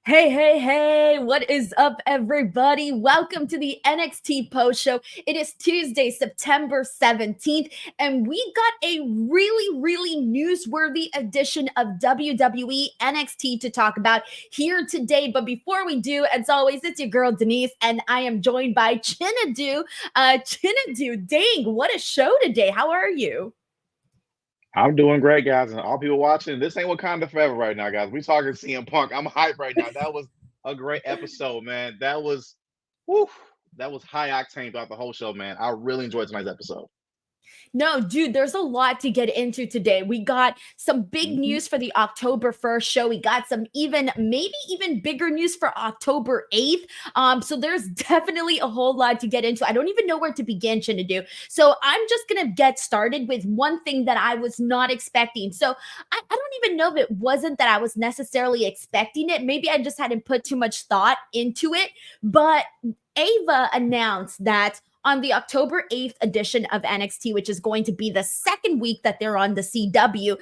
Hey, hey, hey, what is up, everybody? Welcome to the NXT post show. It is Tuesday, September 17th, and we got a really newsworthy edition of WWE NXT to talk about here today. But before we do, as always, it's your girl Denise, and I am joined by Chinedu. Chinedu, dang, what a show today. How are you? I'm doing great, guys, and all people watching. This ain't Wakanda Forever right now, guys. We talking CM Punk. I'm hyped right now. That was a great episode, man. Whew, that was high octane throughout the whole show, man. I really enjoyed tonight's episode. No, dude, there's a lot to get into today. We got some big Mhm. news for the October 1st show. We got some maybe even bigger news for October 8th. So there's definitely a whole lot to get into. I don't even know where to begin, Chinedu. So I'm just gonna get started with one thing that I was not expecting. So I don't even know if it wasn't that I was necessarily expecting it. Maybe I just hadn't put too much thought into it. But Ava announced that on the October 8th edition of NXT, which is going to be the second week that they're on the CW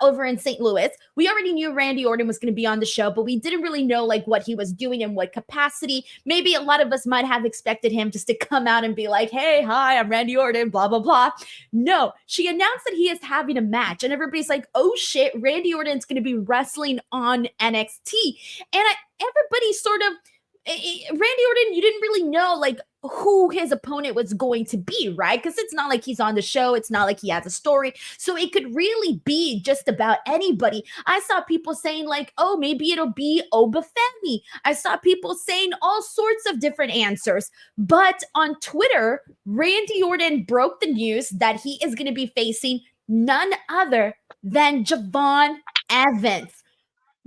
over in St. Louis. We already knew Randy Orton was going to be on the show, but we didn't really know like what he was doing in what capacity. Maybe a lot of us might have expected him just to come out and be like, hey, hi, I'm Randy Orton, blah, blah, blah. No, she announced that he is having a match, and everybody's like, oh shit, Randy Orton's going to be wrestling on NXT. And everybody sort of, Randy Orton, you didn't really know like who his opponent was going to be, right? Because it's not like he's on the show. It's not like he has a story. So it could really be just about anybody. I saw people saying like, oh, maybe it'll be Oba Femi. I saw people saying all sorts of different answers. But on Twitter, Randy Orton broke the news that he is going to be facing none other than Javon Evans.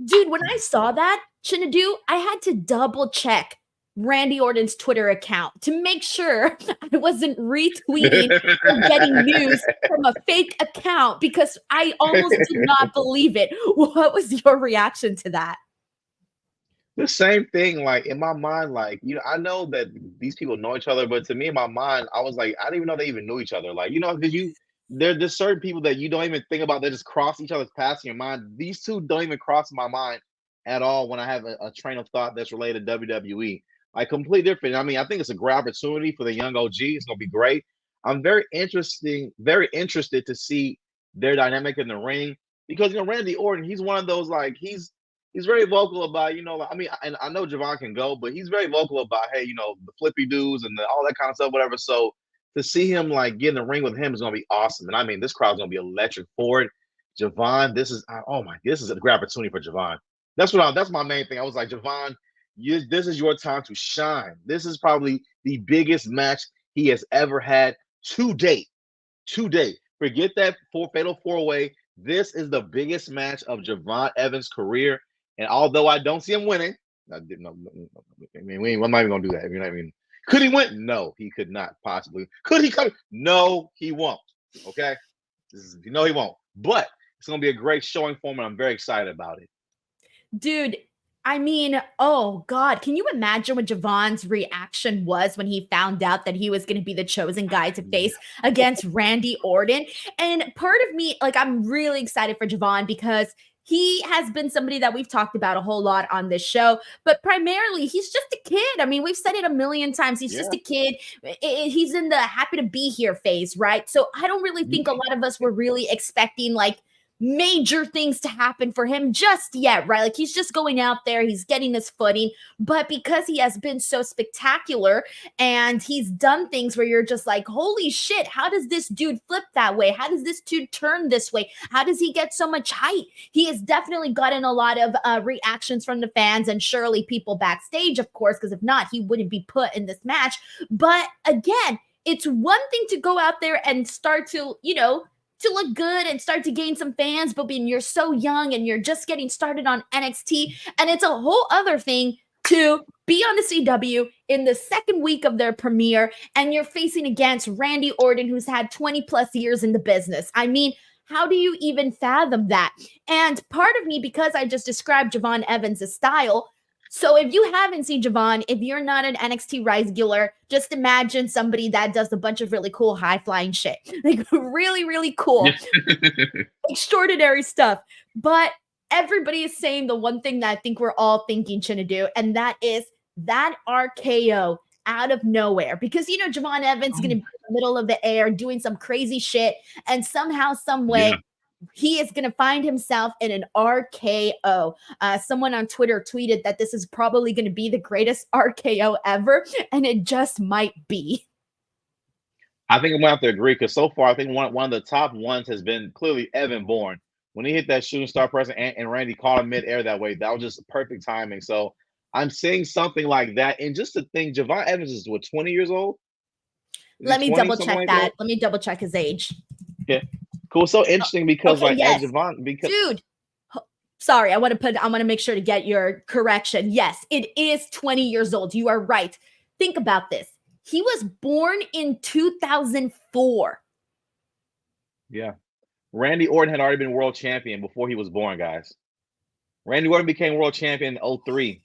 Dude, when I saw that, Chinedu, I had to double check Randy Orton's Twitter account to make sure I wasn't retweeting or getting news from a fake account because I almost did not believe it. What was your reaction to that? The same thing, like in my mind, like I know that these people know each other, but to me, in my mind, I was like, I didn't even know they even knew each other. Like, because there's certain people that you don't even think about. They just cross each other's paths in your mind. These two don't even cross my mind at all when I have a train of thought that's related to WWE. Like completely different. I mean, I think it's a great opportunity for the young OG. It's gonna be great. I'm very interested to see their dynamic in the ring because Randy Orton, he's one of those like he's very vocal about like, I mean, and I know Javon can go, but he's very vocal about hey, the flippy dudes and all that kind of stuff, whatever. So to see him like get in the ring with him is gonna be awesome. And I mean, this crowd's gonna be electric for it. Javon, this is a great opportunity for Javon. That's my main thing. I was like, Javon, this is your time to shine. This is probably the biggest match he has ever had to date. To date. Forget that fatal four-way. This is the biggest match of Javon Evans' career. And although I don't see him winning, I I'm not even gonna do that. Could he win? No, he could not possibly. Could he come? No, he won't. Okay, he won't. But it's gonna be a great showing for him, and I'm very excited about it. Dude, I mean, oh God, can you imagine what Javon's reaction was when he found out that he was going to be the chosen guy to face against Randy Orton? And part of me, like, I'm really excited for Javon because he has been somebody that we've talked about a whole lot on this show, but primarily he's just a kid. I mean, we've said it a million times. He's just a kid. He's in the happy to be here phase, right? So I don't really think a lot of us were really expecting like major things to happen for him just yet, right? Like he's just going out there, he's getting his footing, but because he has been so spectacular and he's done things where you're just like, holy shit, how does this dude flip that way? How does this dude turn this way? How does he get so much height? He has definitely gotten a lot of reactions from the fans and surely people backstage, of course, because if not, he wouldn't be put in this match. But again, it's one thing to go out there and start to, to look good and start to gain some fans, but when you're so young and you're just getting started on NXT, and it's a whole other thing to be on the CW in the second week of their premiere, and you're facing against Randy Orton, who's had 20 plus years in the business. I mean, how do you even fathom that? And part of me, because I just described Javon Evans' style, so if you haven't seen Javon, if you're not an NXT regular, just imagine somebody that does a bunch of really cool high-flying shit. Like really, really cool. Extraordinary stuff. But everybody is saying the one thing that I think we're all thinking, Chinedu, and that is that RKO out of nowhere. Because, you know, Javon Evans is going to be in the middle of the air doing some crazy shit, and somehow, some way, he is going to find himself in an RKO. Someone on Twitter tweeted that this is probably going to be the greatest RKO ever, and it just might be. I think I'm going to have to agree, because so far, I think one of the top ones has been clearly Evan Bourne. When he hit that shooting star press and Randy caught him mid-air that way, that was just perfect timing. So I'm seeing something like that. And just to think, Javon Evans is, what, 20 years old? Let me double check that. Let me double check his age. Yeah. Cool. So interesting because yes. Javon, because dude, sorry, I want to make sure to get your correction. Yes, it is 20 years old. You are right. Think about this. He was born in 2004. Yeah. Randy Orton had already been world champion before he was born, guys. Randy Orton became world champion in 2003.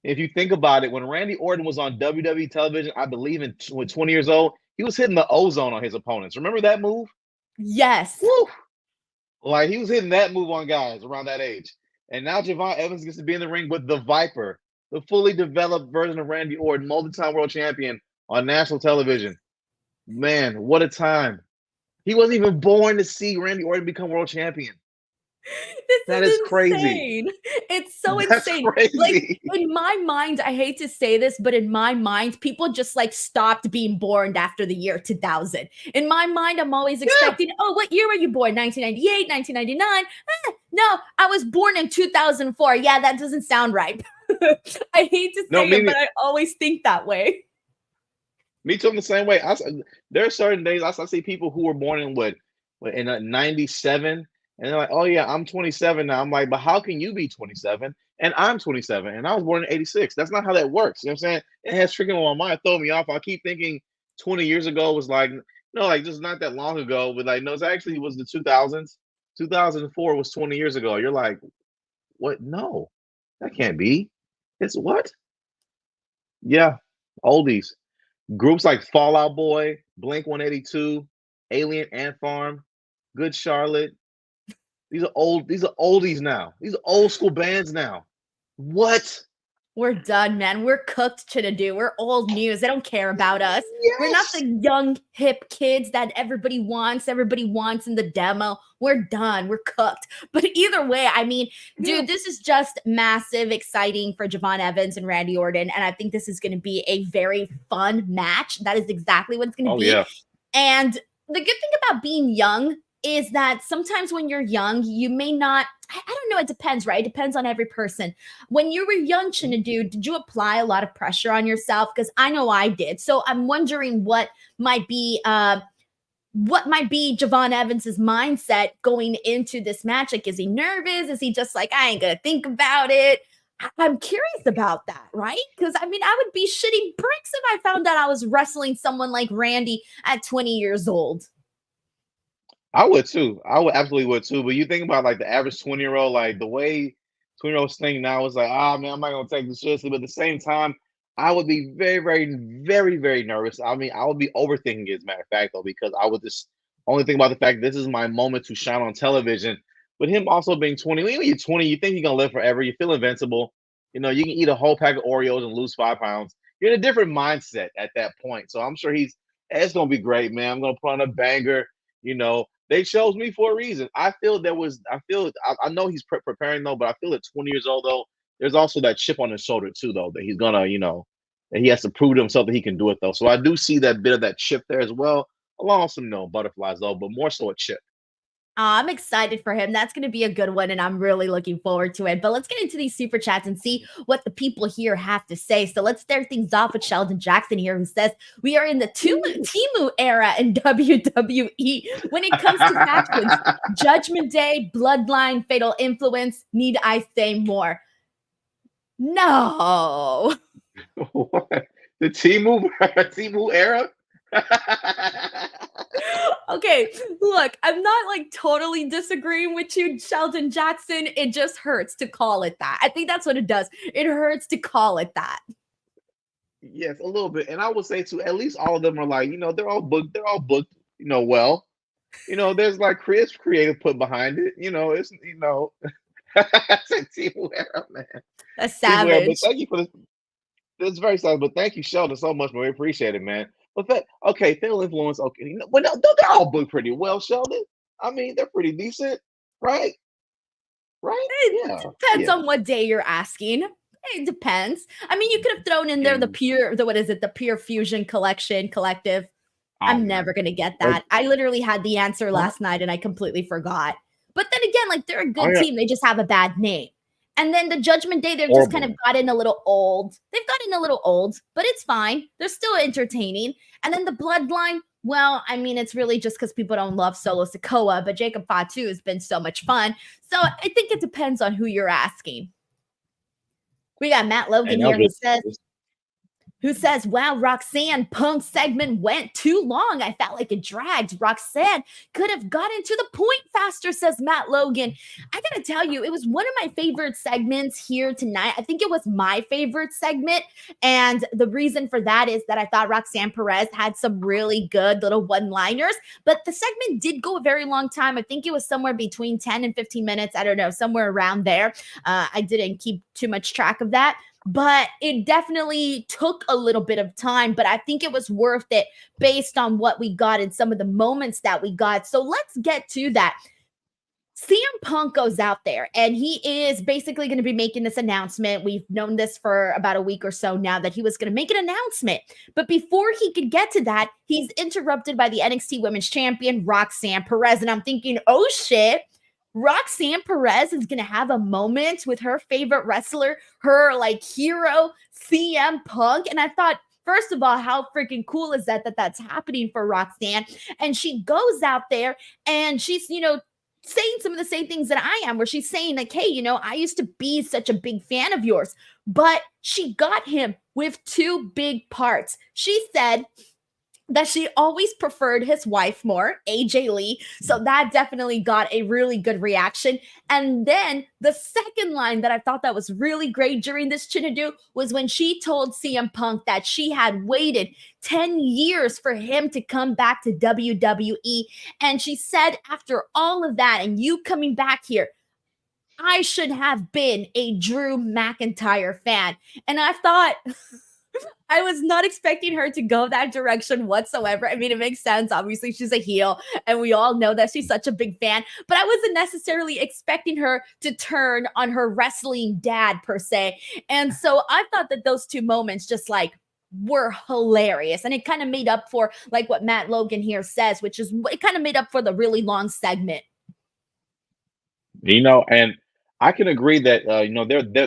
If you think about it, when Randy Orton was on WWE television, I believe when 20 years old, he was hitting the ozone on his opponents. Remember that move? Yes. Woo! Like, he was hitting that move on guys around that age. And now Javon Evans gets to be in the ring with the Viper, the fully developed version of Randy Orton, multi-time world champion on national television. Man, what a time. He wasn't even born to see Randy Orton become world champion. That is crazy. It's so insane. Crazy. Like, in my mind, I hate to say this, but in my mind, people just like stopped being born after the year 2000. In my mind, I'm always expecting, oh, what year were you born? 1998, 1999? No, I was born in 2004. Yeah, that doesn't sound right. I hate to say it, but I always think that way. Me too, I'm the same way. There are certain days I see people who were born in 97. And they're like, oh, yeah, I'm 27 now. I'm like, but how can you be 27? And I'm 27, and I was born in 86. That's not how that works. You know what I'm saying? It has tricking on my mind, throwing me off. I keep thinking 20 years ago was like, no, like just not that long ago. But like, no, it actually was the 2000s. 2004 was 20 years ago. You're like, what? No, that can't be. It's what? Yeah, oldies. Groups like Fall Out Boy, Blink 182, Alien Ant Farm, Good Charlotte. These are oldies now. These are old school bands now. What? We're done, man. We're cooked, Chinedu. We're old news. They don't care about us. Yes. We're not the young, hip kids that everybody wants in the demo. We're done. We're cooked. But either way, I mean, dude, this is just massive, exciting for Javon Evans and Randy Orton. And I think this is going to be a very fun match. That is exactly what it's going to be. Yeah. And the good thing about being young is that sometimes when you're young, you may not, I don't know, it depends, right? It depends on every person. When you were young, Chinedu, did you apply a lot of pressure on yourself? Because I know I did. So I'm wondering what might be Javon Evans's mindset going into this match. Like, is he nervous? Is he just like, I ain't gonna think about it? I'm curious about that, right? Because I mean, I would be shitting bricks if I found out I was wrestling someone like Randy at 20 years old. I would too. I would absolutely would too. But you think about like the average 20-year-old, like the way 20-year-olds think now is like, man, I'm not gonna take this seriously. But at the same time, I would be very, very, very, very nervous. I mean, I would be overthinking it, as a matter of fact, though, because I would just only think about the fact this is my moment to shine on television. But him also being 20, when you're 20, you think you're gonna live forever. You feel invincible. You know, you can eat a whole pack of Oreos and lose 5 pounds. You're in a different mindset at that point. So I'm sure it's gonna be great, man. I'm gonna put on a banger. You know, they chose me for a reason. I know he's preparing though, but I feel at 20 years old though, there's also that chip on his shoulder too, though, that he's gonna, that he has to prove to himself that he can do it though. So I do see that bit of that chip there as well, along with some, butterflies though, but more so a chip. I'm excited for him. That's going to be a good one, and I'm really looking forward to it. But let's get into these super chats and see what the people here have to say. So let's start things off with Sheldon Jackson here, who says, we are in the Timu era in WWE. When it comes to factions, Judgment Day, Bloodline, Fatal Influence, need I say more? No. What? The Timu era? Okay, look, I'm not like totally disagreeing with you, Sheldon Jackson. It just hurts to call it that. I think that's what it does. It hurts to call it that. Yes, a little bit. And I would say too, at least all of them are like, they're all booked, well. There's like creative put behind it. It's I said Team Wear, man. That's Team Wear, but savage. thank you for this. This is very sad, but thank you, Sheldon, so much. We appreciate it, man. But okay, Phil influence, okay. But no, they're all booked pretty well, Sheldon. I mean, they're pretty decent, right? Right? It Yeah, depends yeah. on what day you're asking. It depends. I mean, you could have thrown in there And the Pure Fusion collective. oh I'm man, never gonna get that, that. I literally had the answer huh? last night and I completely forgot. But then again, like they're a I good got team. They just have a bad name. And then the Judgment Day, they've just kind of horrible. gotten a little old. They've gotten a little old, but it's fine. They're still entertaining. And then the Bloodline, well, I mean, it's really just because people don't love Solo Sikoa, but Jacob Fatu has been so much fun. So I think it depends on who you're asking. We got Matt Logan And that here was who says, wow, Roxanne Punk segment went too long. I felt like it dragged. Roxanne could have gotten to the point faster, says Matt Logan. I gotta tell you, it was one of my favorite segments here tonight. I think it was my favorite segment. And the reason for that is that I thought Roxanne Perez had some really good little one-liners, but the segment did go a very long time. I think it was somewhere between 10 and 15 minutes. I don't know, somewhere around there. I didn't keep too much track of that. But it definitely took a little bit of time, but I think it was worth it based on what we got and some of the moments that we got. So let's get to that. CM Punk goes out there and he is basically going to be making this announcement. We've known this for about a week or so now that he was going to make an announcement. But before he could get to that, he's interrupted by the NXT Women's Champion, Roxanne Perez. And I'm thinking, oh shit. Roxanne Perez is going to have a moment with her favorite wrestler, her like hero, CM Punk. And I thought, first of all, how freaking cool is that's happening for Roxanne? And she goes out there and she's, saying some of the same things that I am, where she's saying like, hey, I used to be such a big fan of yours, but she got him with two big parts. She said that she always preferred his wife more, AJ Lee. So that definitely got a really good reaction. And then the second line that I thought that was really great during this Chinedu was when she told CM Punk that she had waited 10 years for him to come back to WWE. And she said, after all of that and you coming back here, I should have been a Drew McIntyre fan. And I thought, I was not expecting her to go that direction whatsoever. I mean, it makes sense. Obviously, she's a heel, and we all know that she's such a big fan, but I wasn't necessarily expecting her to turn on her wrestling dad, per se. And so I thought that those two moments just like were hilarious. And it kind of made up for like what Matt Logan here says, which is it kind of made up for the really long segment. And I can agree that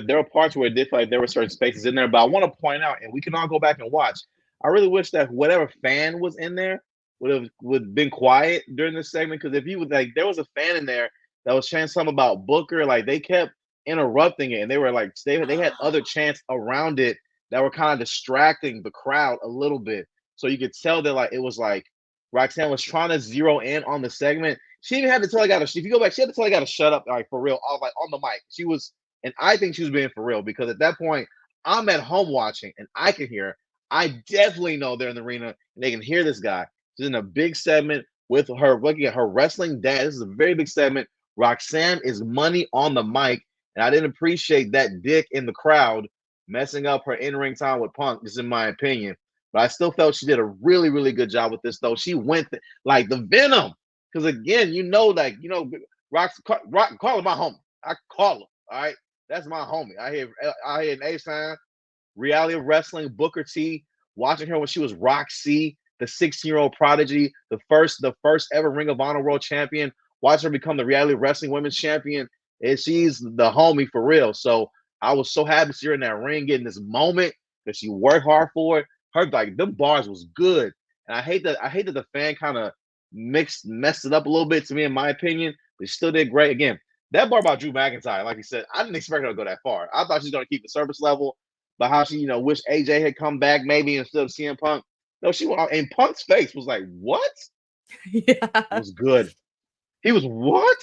there are parts where it did feel like there were certain spaces in there, but I want to point out, and we can all go back and watch. I really wish that whatever fan was in there would been quiet during this segment, because if you would like, there was a fan in there that was saying something about Booker, like they kept interrupting it, and they were like they had other chants around it that were kind of distracting the crowd a little bit, so you could tell that like it was like Roxanne was trying to zero in on the segment. She even had to tell I got to. If you go back, she had to tell I got to shut up, like for real, like on the mic. She was, and I think she was being for real, because at that point, I'm at home watching and I can hear her. I definitely know they're in the arena and they can hear this guy. She's in a big segment with her looking at her wrestling dad. This is a very big segment. Roxanne is money on the mic, and I didn't appreciate that dick in the crowd messing up her in-ring time with Punk. This is in my opinion, but I still felt she did a really, really good job with this. Though she went like the Venom. Because again, Rock, call her my homie. I call her. All right, that's my homie. I hear an A-sign, reality of wrestling, Booker T. Watching her when she was Roxy, the 16-year-old prodigy, the first ever Ring of Honor World Champion. Watch her become the reality of wrestling women's champion, and she's the homie for real. So I was so happy to see her in that ring, getting this moment because she worked hard for it. Her like them bars was good, and I hate that the fan kind of messed it up a little bit, to me, in my opinion, but she still did great. Again, that bar about Drew McIntyre, like you said, I didn't expect her to go that far. I thought she was going to keep the service level, but how she, wished AJ had come back maybe instead of CM Punk. No, she went, and Punk's face was like, what? Yeah. It was good. He was what?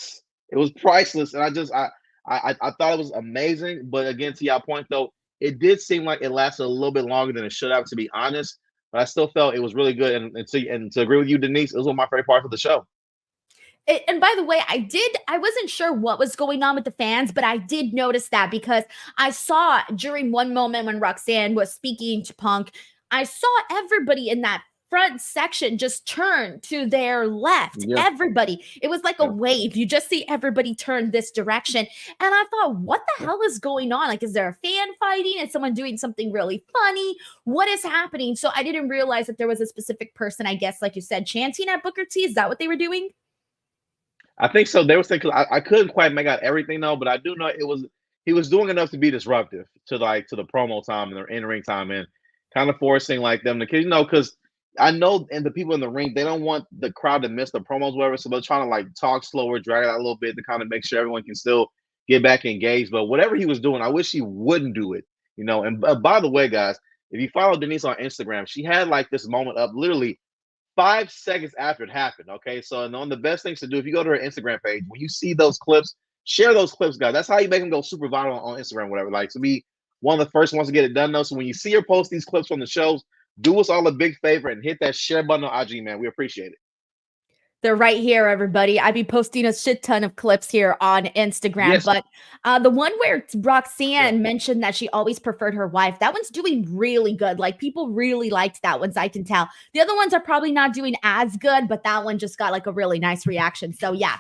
It was priceless, and I thought it was amazing. But again, to your point though, it did seem like it lasted a little bit longer than it should have, to be honest. But I still felt it was really good. And to agree with you, Denise, it was one of my favorite parts of the show. And by the way, I wasn't sure what was going on with the fans, but I did notice that because I saw during one moment when Roxanne was speaking to Punk, I saw everybody in that front section just turn to their left. Yeah. Everybody. It was like a wave. You just see everybody turn this direction. And I thought, what the hell is going on? Like, is there a fan fighting? Is someone doing something really funny? What is happening? So I didn't realize that there was a specific person, I guess, like you said, chanting at Booker T. Is that what they were doing? I think so. They were saying, I couldn't quite make out everything though, but I do know he was doing enough to be disruptive to the promo time and the in ring time and kind of forcing like them to, because I know, and the people in the ring, they don't want the crowd to miss the promos, whatever. So they're trying to like talk slower, drag it out a little bit to kind of make sure everyone can still get back engaged. But whatever he was doing, I wish he wouldn't do it, And by the way, guys, if you follow Denise on Instagram, she had like this moment up literally 5 seconds after it happened. Okay, so and one of the best things to do if you go to her Instagram page, when you see those clips, share those clips, guys. That's how you make them go super viral on Instagram, whatever. Like to be one of the first ones to get it done, though. So when you see her post these clips from the shows, do us all a big favor and hit that share button on IG, man. We appreciate it. They're right here, everybody. I be posting a shit ton of clips here on Instagram. Yes. But the one where Roxanne mentioned that she always preferred her wife, that one's doing really good. Like people really liked that one, so I can tell. The other ones are probably not doing as good, but that one just got like a really nice reaction. So yeah.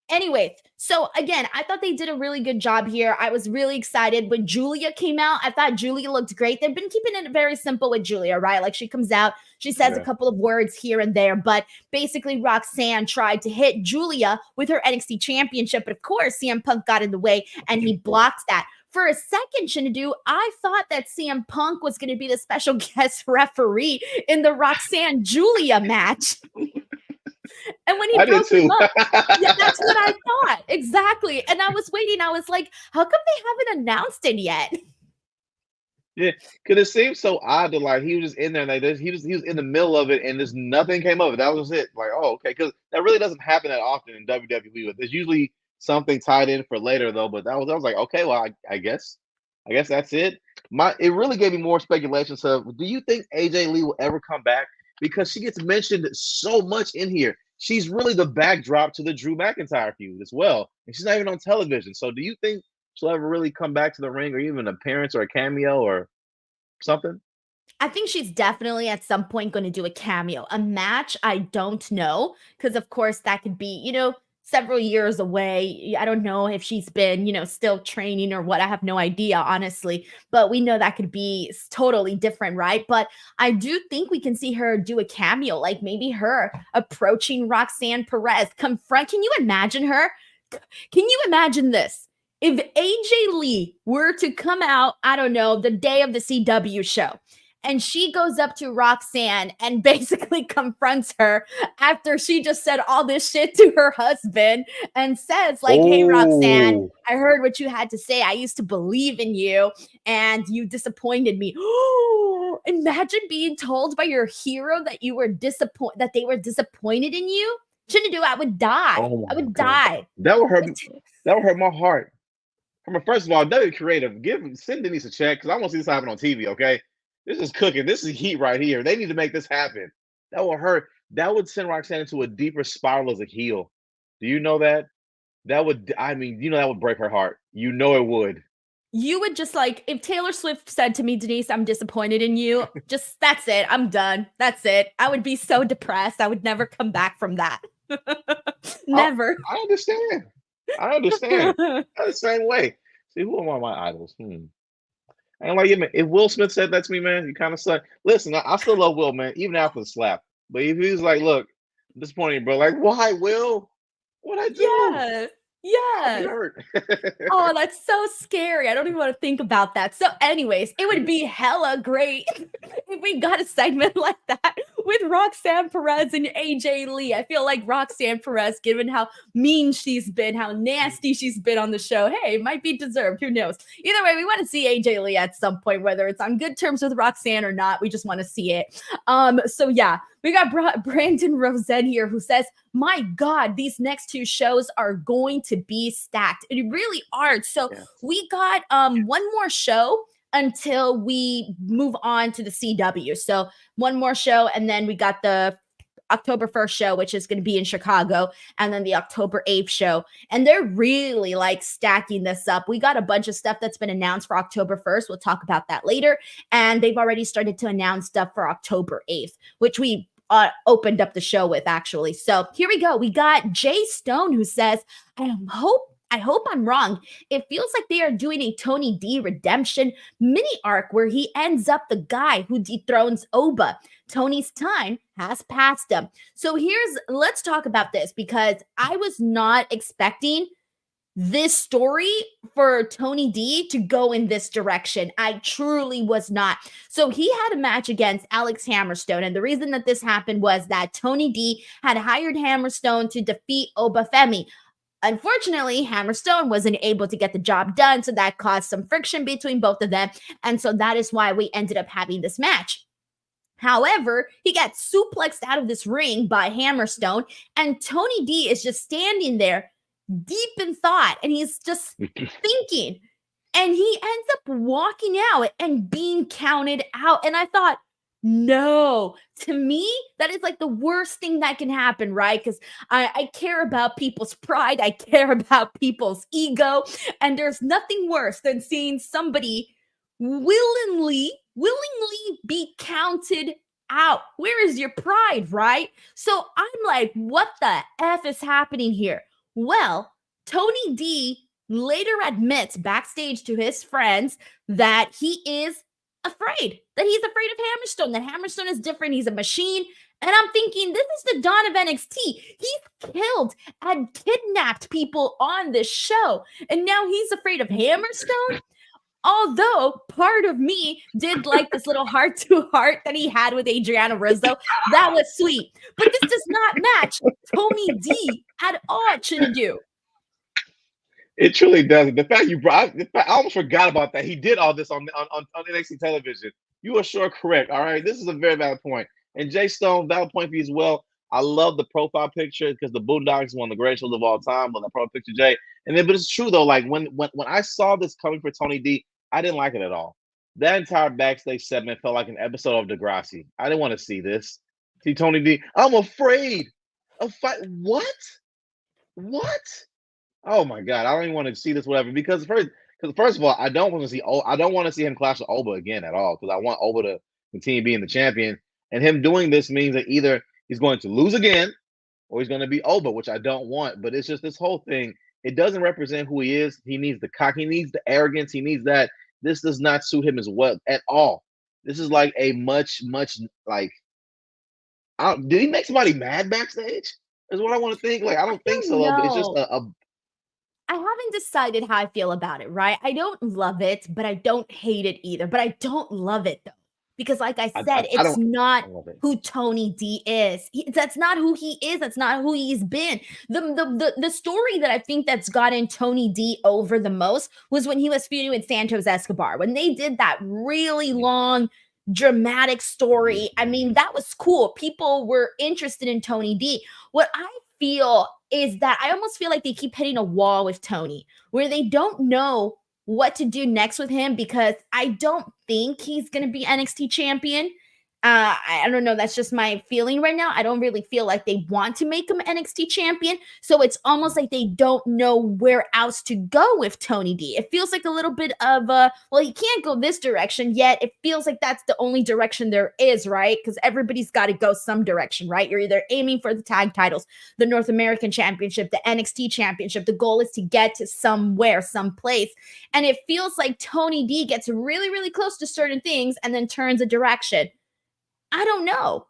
Anyways, so again, I thought they did a really good job here. I was really excited when Julia came out. I thought Julia looked great. They've been keeping it very simple with Julia, right? Like she comes out, she says a couple of words here and there, but basically Roxanne tried to hit Julia with her NXT championship. But of course, CM Punk got in the way and he blocked that. For a second, Chinedu, I thought that CM Punk was going to be the special guest referee in the Roxanne Julia match. And when he broke him up, yeah, that's what I thought. Exactly. And I was waiting. I was like, how come they haven't announced it yet? Yeah, because it seems so odd that like he was just in there and like he was in the middle of it and just nothing came of it. That was it. Like, oh, okay. Because that really doesn't happen that often in WWE. There's usually something tied in for later though. But I was like, okay, well, I guess that's it. It really gave me more speculation. So do you think AJ Lee will ever come back? Because she gets mentioned so much in here. She's really the backdrop to the Drew McIntyre feud as well. And she's not even on television. So do you think she'll ever really come back to the ring or even an appearance or a cameo or something? I think she's definitely at some point going to do a cameo. A match, I don't know. Because, of course, that could be, several years away. I don't know if she's been, still training or what. I have no idea, honestly. But we know that could be totally different, right? But I do think we can see her do a cameo, like maybe her approaching Roxanne Perez. Can you imagine her? Can you imagine this? If AJ Lee were to come out, I don't know, the day of the CW show, and she goes up to Roxanne and basically confronts her after she just said all this shit to her husband and says like, hey, Roxanne, I heard what you had to say. I used to believe in you and you disappointed me. Imagine being told by your hero that you were that they were disappointed in you. Chinedu, I would die. I would die. That would hurt my heart. First of all, W Creative, send Denise a check because I want to see this happen on TV, okay? This is cooking. This is heat right here. They need to make this happen. That will hurt. That would send Roxanne into a deeper spiral as a heel. Do you know that? That would break her heart. You know it would. You would just like, if Taylor Swift said to me, Denise, I'm disappointed in you, that's it. I'm done. That's it. I would be so depressed. I would never come back from that. Never. I understand. I'm the same way. See, who are my idols? I don't like it, man. If Will Smith said that to me, man, you kind of suck. Listen, I still love Will, man, even after the slap. But if he was like, look, I'm disappointed, bro. Like, why, Will? What'd I do? Yeah. Oh, that's so scary. I don't even want to think about that. So anyways, it would be hella great if we got a segment like that with Roxanne Perez and AJ Lee. I feel like Roxanne Perez, given how mean she's been, how nasty she's been on the show, hey, it might be deserved. Who knows? Either way, we want to see AJ Lee at some point, whether it's on good terms with Roxanne or not. We just want to see it. So yeah, we got Brandon Rosen here who says, my God, these next two shows are going to be stacked. It really are. So we got one more show until we move on to the CW. So one more show, and then we got the October 1st show, which is going to be in Chicago, and then the October 8th show. And they're really like stacking this up. We got a bunch of stuff that's been announced for October 1st. We'll talk about that later. And they've already started to announce stuff for October 8th, which we opened up the show with, actually. So here we go. We got Jay Stone, who says, I hope I'm wrong. It feels like they are doing a Tony D redemption mini arc where he ends up the guy who dethrones Oba. Tony's time has passed him. So let's talk about this, because I was not expecting this story for Tony D to go in this direction. I truly was not. So he had a match against Alex Hammerstone. And the reason that this happened was that Tony D had hired Hammerstone to defeat Oba Femi. Unfortunately, Hammerstone wasn't able to get the job done, so that caused some friction between both of them, and so that is why we ended up having this match. However, he got suplexed out of this ring by Hammerstone, and Tony D is just standing there deep in thought, and he's just thinking, and he ends up walking out and being counted out, and I thought, no, to me, that is like the worst thing that can happen, right? Because I care about people's pride. I care about people's ego. And there's nothing worse than seeing somebody willingly be counted out. Where is your pride, right? So I'm like, what the F is happening here? Well, Tony D later admits backstage to his friends that he is afraid, that he's afraid of Hammerstone, that Hammerstone is different. He's a machine. And I'm thinking, this is the dawn of NXT. He's killed and kidnapped people on this show. And now he's afraid of Hammerstone. Although part of me did like this little heart-to-heart that he had with Adriana Rizzo. That was sweet. But this does not match Tony D at all, Chinedu. It truly doesn't. The fact I almost forgot about that. He did all this on NXT television. You are sure correct. All right, this is a very valid point. And Jay Stone, valid point for you as well. I love the profile picture because the Boondocks is one of the greatest shows of all time. But the profile picture, Jay. But it's true though. Like when I saw this coming for Tony D, I didn't like it at all. That entire backstage segment felt like an episode of Degrassi. I didn't want to see this. See Tony D. I'm afraid of fight. What? Oh my God, I don't even want to see this, whatever. Because first of all, I don't want to see him clash with Oba again at all. Because I want Oba to continue being the champion, and him doing this means that either he's going to lose again, or he's going to be Oba, which I don't want. But it's just this whole thing. It doesn't represent who he is. He needs the cock. He needs the arrogance. He needs that. This does not suit him as well at all. This is like a much like. Did he make somebody mad backstage? Is what I want to think. Like I don't think so. But it's just I haven't decided how I feel about it, right? I don't love it, but I don't hate it either. But I don't love it, though. Because like I said, it's not who Tony D is. That's not who he is. That's not who he's been. The story that I think that's gotten Tony D over the most was when he was feuding with Santos Escobar. When they did that really long, dramatic story. I mean, that was cool. People were interested in Tony D. What I feel is that I almost feel like they keep hitting a wall with Tony, where they don't know what to do next with him, because I don't think he's going to be NXT champion. I don't know. That's just my feeling right now. I don't really feel like they want to make him NXT champion. So it's almost like they don't know where else to go with Tony D. It feels like a little bit of well, he can't go this direction yet. It feels like that's the only direction there is, right? Because everybody's got to go some direction, right? You're either aiming for the tag titles, the North American Championship, the NXT Championship. The goal is to get to somewhere, someplace. And it feels like Tony D gets really, really close to certain things and then turns a direction. I don't know.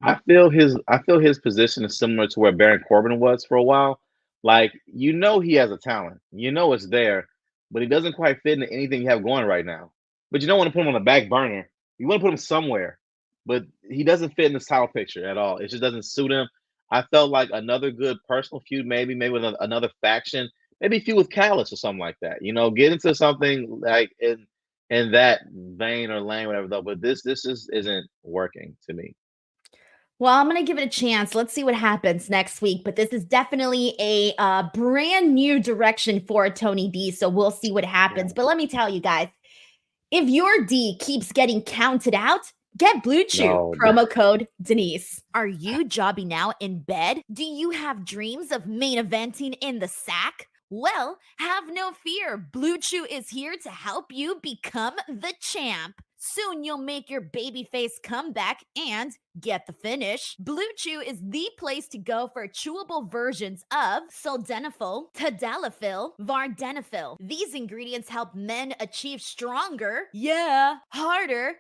I feel his position is similar to where Baron Corbin was for a while. Like, he has a talent. It's there, but he doesn't quite fit into anything you have going right now. But you don't want to put him on the back burner. You want to put him somewhere, but he doesn't fit in this title picture at all. It just doesn't suit him. I felt like another good personal feud, maybe with another faction, maybe feud with Callis or something like that. Get into something like in that vein or lane, whatever, though. But this just isn't working to me. Well, I'm going to give it a chance. Let's see what happens next week. But this is definitely a brand new direction for Tony D. So we'll see what happens. But let me tell you guys, if your D keeps getting counted out, Get BlueChew. No, Promo code Denise. Are you jobbing now in bed? Do you have dreams of main eventing in the sack? Well, have no fear. BlueChew is here to help you become the champ. Soon you'll make your babyface comeback and get the finish. BlueChew is the place to go for chewable versions of sildenafil, tadalafil, vardenafil. These ingredients help men achieve stronger, harder,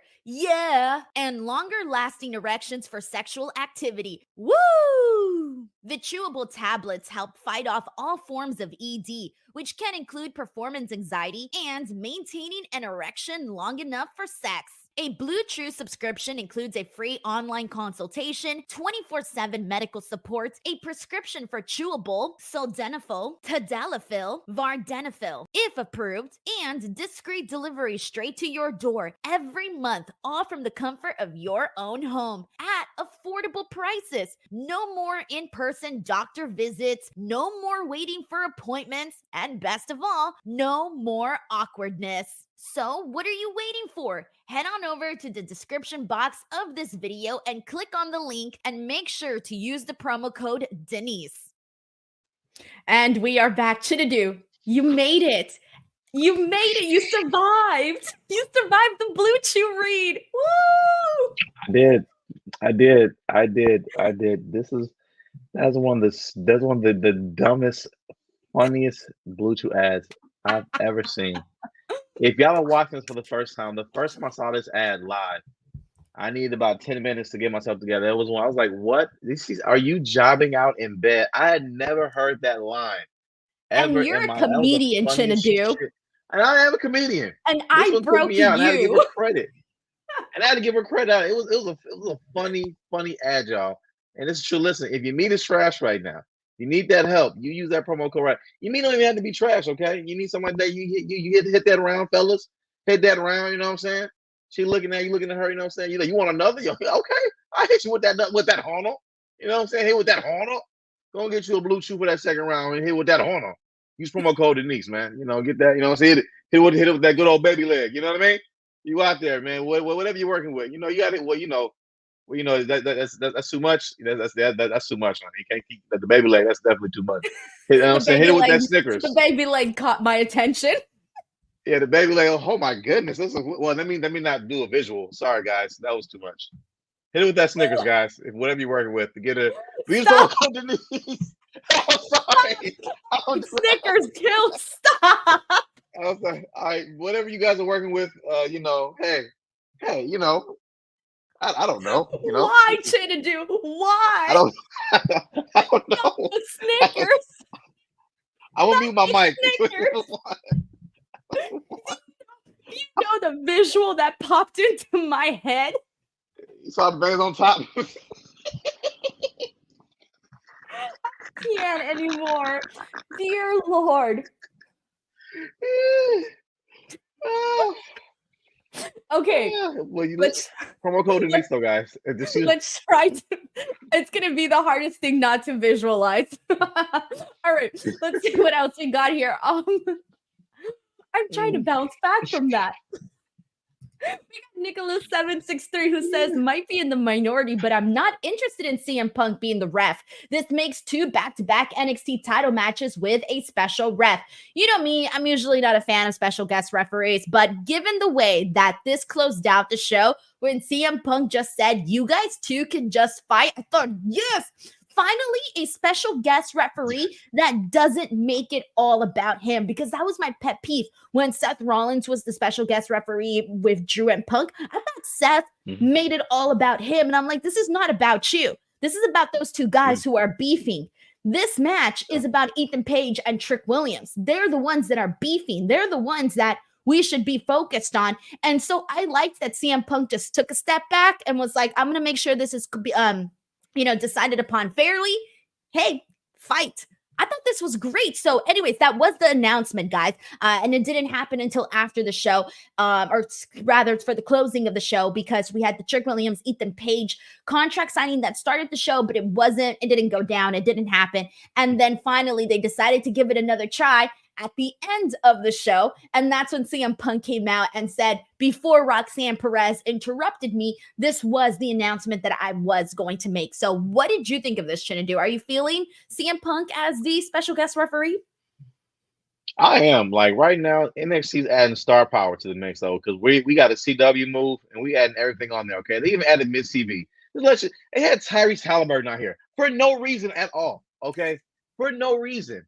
and longer lasting erections for sexual activity. Woo! The chewable tablets help fight off all forms of ED, which can include performance anxiety and maintaining an erection long enough for sex. A BlueChew subscription includes a free online consultation, 24/7 medical support, a prescription for chewable sildenafil, tadalafil, vardenafil, if approved, and discreet delivery straight to your door every month, all from the comfort of your own home at affordable prices. No more in-person doctor visits, no more waiting for appointments, and best of all, no more awkwardness. So what are you waiting for? Head on over to the description box of this video and click on the link and make sure to use the promo code Denise. And we are back. Chinedu, you made it. You made it. You survived. You survived the BlueChew read. Woo! I did. That's one of the dumbest, funniest BlueChew ads I've ever seen. If y'all are watching this for the first time I saw this ad live, I needed about 10 minutes to get myself together. It was when I was like, what? Are you jobbing out in bed? I had never heard that line ever and you're in a my life. comedian, Chinedu. And I am a comedian. And I broke me out. you. I had to give her credit. And I had to give her credit. It was a funny ad, y'all. And this is true. Listen, if your meat is trash right now, you need that help. You use that promo code right. Your meat don't even have to be trash, okay? You need something like that. You hit that around, fellas. Hit that around, you know what I'm saying? She looking at you, looking at her, you know what I'm saying? You're like, you want another? You're like, okay, I hit you with that honor. You know what I'm saying? Hit with that honor. Go and get you a BlueChew for that second round and hit with that honor. Use promo code Denise, man. You know, get that, you know what I'm saying? Hit it with that good old baby leg. You know what I mean? You out there, man. Whatever you're working with. You know, you got it. Well, you know, that's too much. That's too much, honey. You can't keep the baby leg. That's definitely too much. You know what I'm saying? Hit it with that Snickers. The baby leg caught my attention. Yeah, the baby leg. Oh my goodness. Well, let me not do a visual. Sorry, guys, that was too much. Hit it with that Snickers, guys. If whatever you're working with to get a. Stop. Denise. I'm sorry. Snickers kill. Stop. I was like, all right, whatever you guys are working with, you know, hey, you know. I don't know. You know? Why, Chinedu? Why? I don't know. The Snickers. I will mute my mic. You know the visual that popped into my head? You saw the bands on top? I can't anymore. Dear Lord. Okay, well, promo code Denise, though, guys. Let's try to. It's gonna be the hardest thing not to visualize. All right, let's see what else we got here. I'm trying to bounce back from that. We got Nicholas763 who says, might be in the minority, but I'm not interested in CM Punk being the ref. This makes 2 back-to-back NXT title matches with a special ref. You know me, I'm usually not a fan of special guest referees, but given the way that this closed out the show, when CM Punk just said, you guys two can just fight, I thought, yes! Finally, a special guest referee that doesn't make it all about him, because that was my pet peeve when Seth Rollins was the special guest referee with Drew and Punk. I thought Seth made it all about him, and I'm like, this is not about you. This is about those two guys who are beefing. This match is about Ethan Page and Trick Williams. They're the ones that are beefing. They're the ones that we should be focused on. And so I liked that CM Punk just took a step back and was like, I'm going to make sure this is decided upon fairly. Hey, fight. I thought this was great. So anyways, that was the announcement, guys. And it didn't happen until after the show, or rather for the closing of the show, because we had the Trick Williams, Ethan Page contract signing that started the show, but it didn't go down. It didn't happen. And then finally they decided to give it another try. at the end of the show. And that's when CM Punk came out and said, before Roxanne Perez interrupted me, this was the announcement that I was going to make. So what did you think of this, Chinedu? Are you feeling CM Punk as the special guest referee? I am. Like right now, NXT's adding star power to the mix though, because we got a CW move and we adding everything on there. Okay, they even added Miss TV. They had Tyrese Halliburton out here for no reason at all. Okay, for no reason.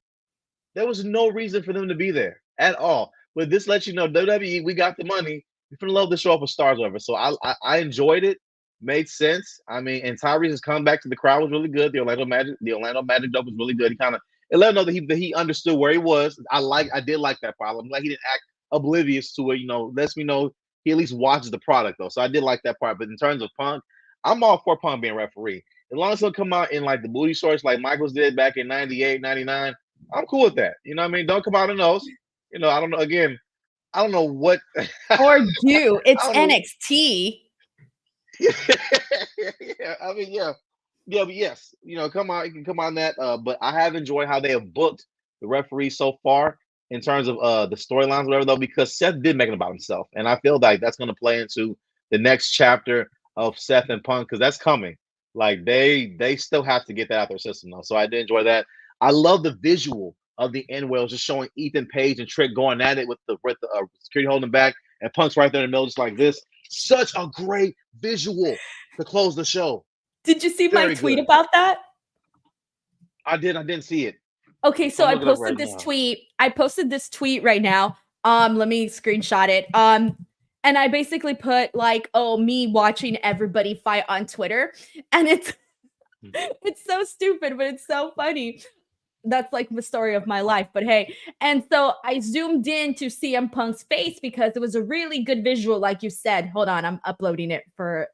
There was no reason for them to be there at all. But this lets you know, WWE, we got the money. We're gonna love to show off with stars over. So I enjoyed it. Made sense. I mean, and Tyrese's comeback to the crowd was really good. The Orlando Magic dope was really good. He kind of it let him know that he understood where he was. I did like that part. I'm like he didn't act oblivious to it. You know, lets me know he at least watches the product though. So I did like that part. But in terms of Punk, I'm all for Punk being referee. As long as he'll come out in like the booty shorts like Michaels did back in 98, 99, I'm cool with that. You know what I mean? Don't come out of nose. You know, I don't know. Again, I don't know what. Or do. It's NXT. Yeah, I mean, yeah, but yes, you know, come on, you can come on that. But I have enjoyed how they have booked the referees so far in terms of the storylines, whatever though, because Seth did make it about himself, and I feel like that's going to play into the next chapter of Seth and Punk because that's coming. Like they still have to get that out their system though. So I did enjoy that. I love the visual of the end where it was just showing Ethan Page and Trick going at it with the security holding back, and Punk's right there in the middle, just like this. Such a great visual to close the show. Did you see my tweet about that? I didn't see it. Okay, so I posted this tweet. I posted this tweet right now. Let me screenshot it. And I basically put like, oh, me watching everybody fight on Twitter. And it's so stupid, but it's so funny. That's like the story of my life, but hey. And so I zoomed in to CM Punk's face because it was a really good visual, like you said. Hold on, I'm uploading it to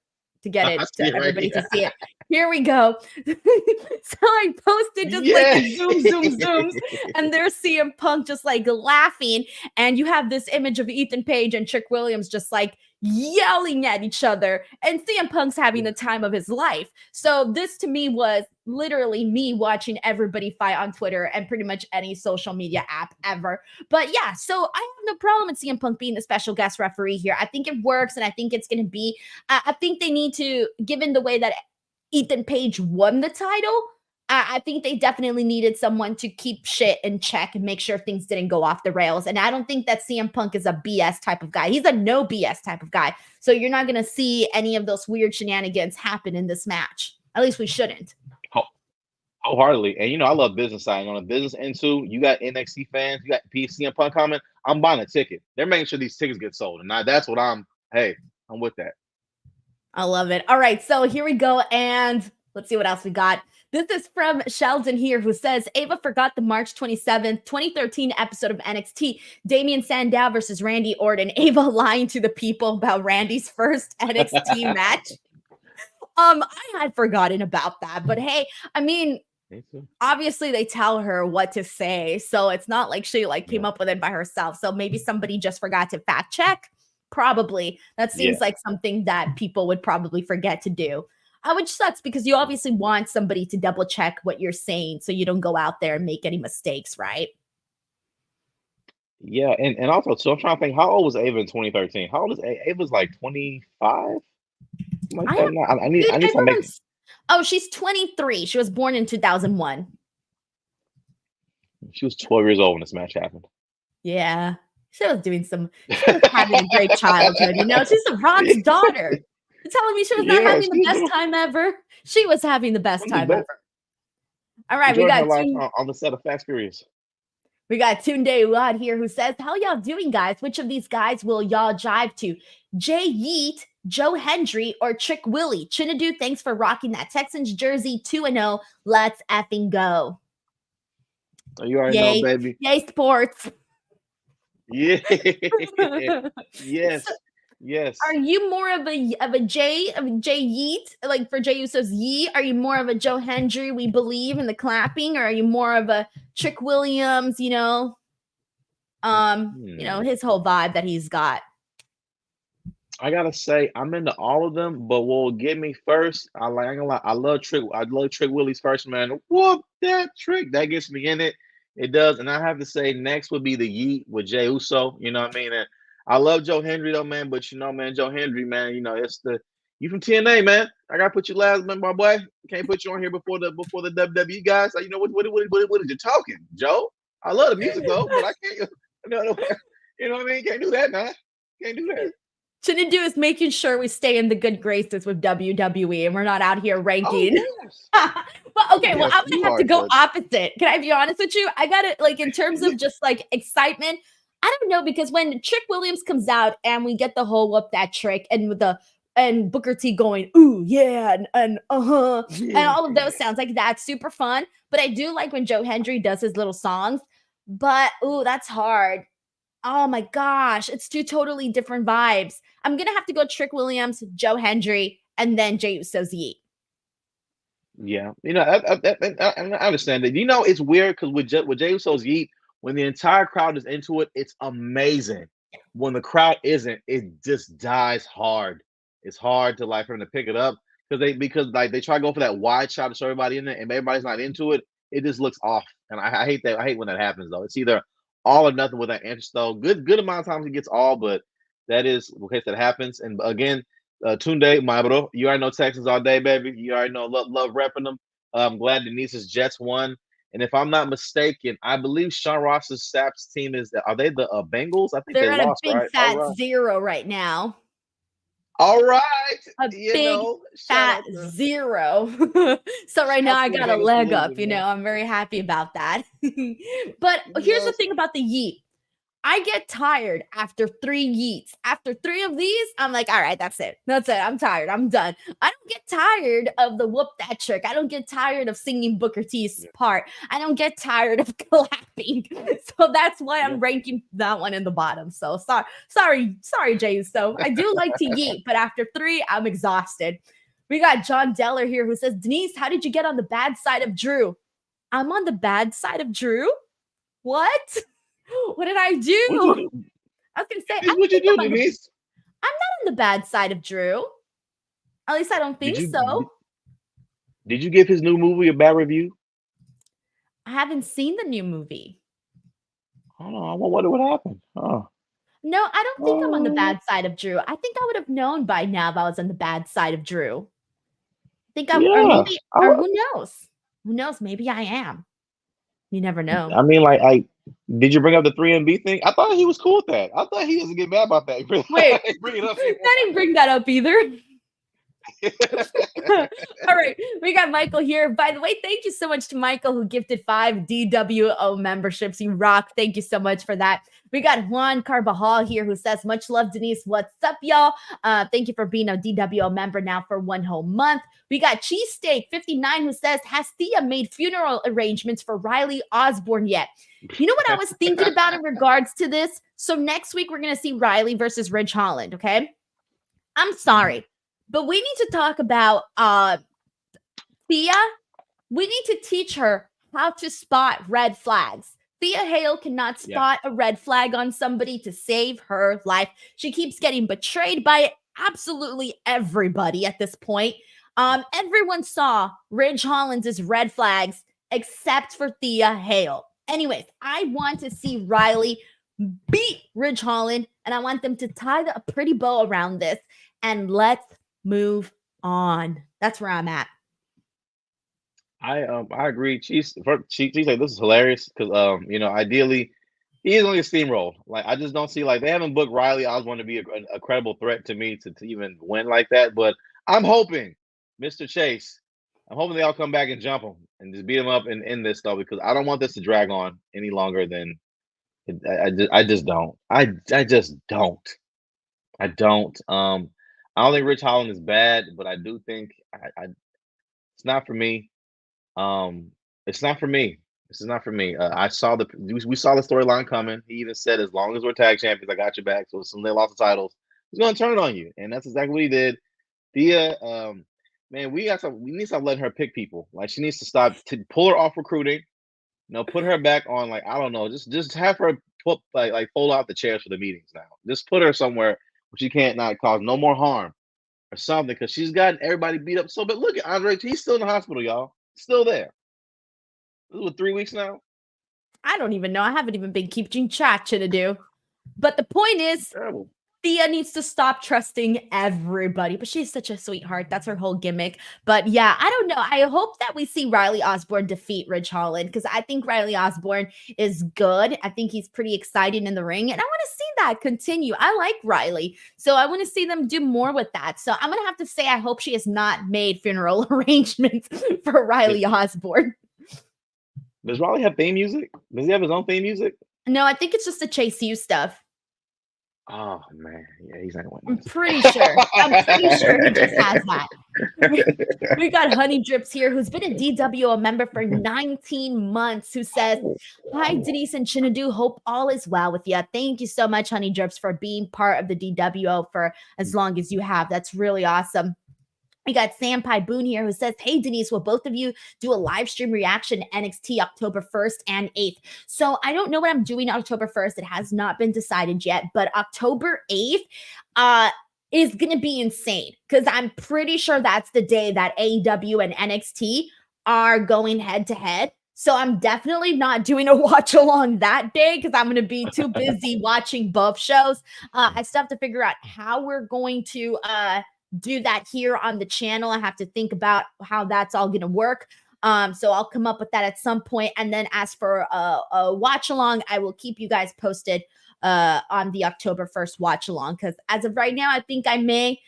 get it to everybody to see it. Here we go. So I posted just like zooms, and there's CM Punk just like laughing, and you have this image of Ethan Page and Trick Williams just like yelling at each other, and CM Punk's having the time of his life. So this to me was literally me watching everybody fight on Twitter and pretty much any social media app ever. But yeah, so I have no problem with CM Punk being the special guest referee here. I think it works, and I think it's going to be, I think they need to, given the way that Ethan Page won the title, I think they definitely needed someone to keep shit in check and make sure things didn't go off the rails. And I don't think that CM Punk is a BS type of guy. He's a no BS type of guy. So you're not going to see any of those weird shenanigans happen in this match. At least we shouldn't. Wholeheartedly. And, you know, I love business side. On the business end, too, you got NXT fans, you got CM Punk comment. I'm buying a ticket. They're making sure these tickets get sold. And that's what I'm with that. I love it. All right, so here we go. And let's see what else we got. This is from Sheldon here, who says, Ava forgot the March 27th, 2013 episode of NXT, Damien Sandow versus Randy Orton. Ava lying to the people about Randy's first NXT match. I had forgotten about that, but hey, I mean, obviously they tell her what to say, so it's not like she came up with it by herself. So maybe somebody just forgot to fact check. Probably. That seems like something that people would probably forget to do. Which sucks because you obviously want somebody to double check what you're saying so you don't go out there and make any mistakes, right? Yeah, and also, so I'm trying to think, how old was Ava in 2013? How old is Ava? Ava's like 25? I need to make. Oh, she's 23. She was born in 2001. She was 12 years old when this match happened. Yeah. She was having a great childhood, you know? She's the Ron's daughter. You're telling me she was not having the best time ever? She was having the best time ever. All right, we got on the set of Fast Furious. We got Tunde Uad here who says, how y'all doing, guys? Which of these guys will y'all jive to? Jay Yeet, Joe Hendry, or Trick Willie? Chinedu, thanks for rocking that Texans jersey 2-0. Let's effing go. You already know, baby. Yay, sports. Yeah. Yes. Yes. Are you more of a Jay Yeet, like for Jay Uso's Yeet? Are you more of a Joe Hendry, we believe in the clapping, or are you more of a Trick Williams, you know, his whole vibe that he's got? I gotta say, I'm into all of them, but what will get me first, I love Trick Willie's first, man. Whoop that Trick. That gets me in it. It does, and I have to say, next would be the Yeet with Jey Uso. You know what I mean? And I love Joe Hendry though, man. But man, Joe Hendry, man, it's you from TNA, man. I gotta put you last, man, my boy. Can't put you on here before the WWE guys. So, what are you talking, Joe? I love the music though, but I can't. You know what I mean? Can't do that, man. Can't do that. Chinedu is making sure we stay in the good graces with WWE and we're not out here ranking. Oh, yes. But okay, well, I'm gonna have to go opposite. Can I be honest with you? I got it, in terms of just excitement. I don't know, because when Trick Williams comes out and we get the whole whoop that trick and Booker T going, ooh, yeah, and and all of those sounds, that's super fun. But I do like when Joe Hendry does his little songs. But ooh, that's hard. Oh my gosh, it's two totally different vibes. I'm gonna have to go Trick Williams, Joe Hendry, and then Jey Uso's Yeet. Yeah, I understand that. It's weird because with Jey Uso's Yeet, when the entire crowd is into it, it's amazing. When the crowd isn't, it just dies hard. It's hard to for them to pick it up because they try to go for that wide shot to show everybody in it, and everybody's not into it. It just looks off, and I hate that. I hate when that happens though. It's either all or nothing with that entrance though. Good amount of times he gets all, but that is the case that happens. And again, Tunde, my bro, you already know Texans all day, baby. You already know love repping them. I'm glad Denise's Jets won. And if I'm not mistaken, I believe Sean Ross's Saps team are they the Bengals? I think they're they at lost, a big right? fat 0 right now. All right. A big fat 0. So right now I got a leg up, I'm very happy about that. But here's the thing about the Yeet. I get tired after 3 Yeets. After 3 of these, I'm like, all right, that's it. That's it. I'm tired. I'm done. I don't get tired of the whoop that trick. I don't get tired of singing Booker T's part. I don't get tired of clapping. So that's why I'm ranking that one in the bottom. So sorry, Jay. So I do like to yeet, but after 3, I'm exhausted. We got John Deller here who says, Denise, how did you get on the bad side of Drew? I'm on the bad side of Drew? What? What did I do? I was going to say, what'd you do, Denise? I'm not on the bad side of Drew. At least I don't think so. Did you give his new movie a bad review? I haven't seen the new movie. Oh, I wonder what happened. Oh. No, I don't think I'm on the bad side of Drew. I think I would have known by now if I was on the bad side of Drew. I think or who knows? Who knows? Maybe I am. You never know. I mean, did you bring up the 3MB thing? I thought he was cool with that. I thought he doesn't get mad about that. Wait, bring it up. I didn't bring that up either. All right, we got Michael here. By the way, thank you so much to Michael who gifted 5 DWO memberships. You rock. Thank you so much for that. We got Juan Carbajal here who says, much love, Denise. What's up, y'all? Thank you for being a DWO member now for 1 whole month. We got Cheesesteak 59 who says, has Thea made funeral arrangements for Riley Osborne yet? You know what I was thinking about in regards to this? So next week, we're going to see Riley versus Ridge Holland, okay? I'm sorry, but we need to talk about Thea. We need to teach her how to spot red flags. Thea Hail cannot spot a red flag on somebody to save her life. She keeps getting betrayed by absolutely everybody at this point. Everyone saw Ridge Holland's red flags except for Thea Hail. Anyways, I want to see Riley beat Ridge Holland, and I want them to tie a pretty bow around this, and let's move on. That's where I'm at. I agree. She's like, this is hilarious because ideally he is only a steamroll. I just don't see they haven't booked Riley Osborne to be a credible threat to me to even win like that. But I'm hoping, Mr. Chase, I'm hoping they all come back and jump him and just beat him up in this though, because I don't want this to drag on any longer than I just don't. I just don't. I don't. I don't think Ridge Holland is bad, but I do think it's not for me. It's not for me. This is not for me. We saw the storyline coming. He even said, as long as we're tag champions, I got your back. So some they lost the titles, he's gonna turn it on you. And that's exactly what he did. Thea, man, we need to stop letting her pick people. She needs to stop to pull her off recruiting, put her back on, I don't know, just have her put fold out the chairs for the meetings now. Just put her somewhere where she can't not cause no more harm or something, because she's gotten everybody beat up so. But look at Andre, he's still in the hospital, y'all. Still there. This was 3 weeks now. I don't even know. I haven't even been keeping track, Chinedu. But the point is, Terrible. Thea needs to stop trusting everybody, but she's such a sweetheart. That's her whole gimmick. But yeah, I don't know. I hope that we see Riley Osborne defeat Ridge Holland because I think Riley Osborne is good. I think he's pretty exciting in the ring, and I want to see that continue. I like Riley, so I want to see them do more with that. So I'm gonna have to say I hope she has not made funeral arrangements for Riley Osborne. Does Riley have theme music? Does he have his own theme music? No, I think it's just the Chase U stuff. Oh man, yeah, he's not going. I'm pretty sure. I'm pretty sure he just has that. We got Honey Drips here, who's been a DWO member for 19 months, who says, "Hi, Denise and Chinedu. Hope all is well with you. Thank you so much, Honey Drips, for being part of the DWO for as long as you have. That's really awesome." We got Sampai Boone here who says, "Hey, Denise, will both of you do a live stream reaction to NXT October 1st and 8th? So I don't know what I'm doing October 1st. It has not been decided yet, but October 8th is going to be insane because I'm pretty sure that's the day that AEW and NXT are going head to head. So I'm definitely not doing a watch along that day because I'm going to be too busy watching both shows. I still have to figure out how we're going to do that here on the channel. I have to think about how that's all going to work. So I'll come up with that at some point. And then as for a watch along, I will keep you guys posted on the October 1st watch along. Because as of right now, I think I may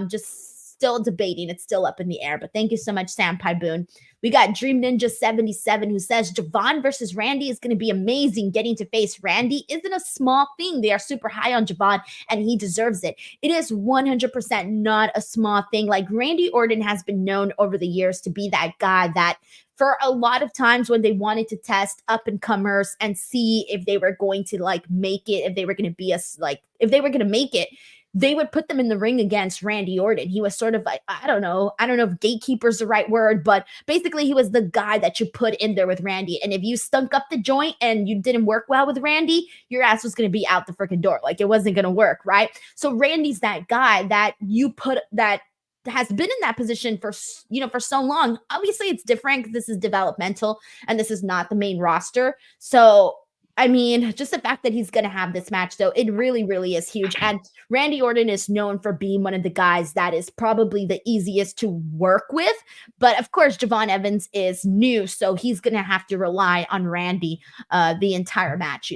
just still debating. It's still up in the air. But thank you so much, Sampai Boone. We got Dream Ninja 77 who says Javon versus Randy is going to be amazing. Getting to face Randy isn't a small thing. They are super high on Javon and he deserves it. It is 100% not a small thing. Like Randy Orton has been known over the years to be that guy that for a lot of times when they wanted to test up and comers and see if they were going to like make it, if they were going to be if they were going to make it, they would put them in the ring against Randy Orton. He was sort of like, I don't know if gatekeeper's the right word, but basically he was the guy that you put in there with Randy. And if you stunk up the joint and you didn't work well with Randy, your ass was going to be out the freaking door. Like it wasn't going to work, right? So Randy's that guy that you put that has been in that position for so long. Obviously it's different because this is developmental and this is not the main roster. So I mean, just the fact that he's going to have this match, though, it really, really is huge. And Randy Orton is known for being one of the guys that is probably the easiest to work with. But of course, Javon Evans is new, so he's going to have to rely on Randy the entire match,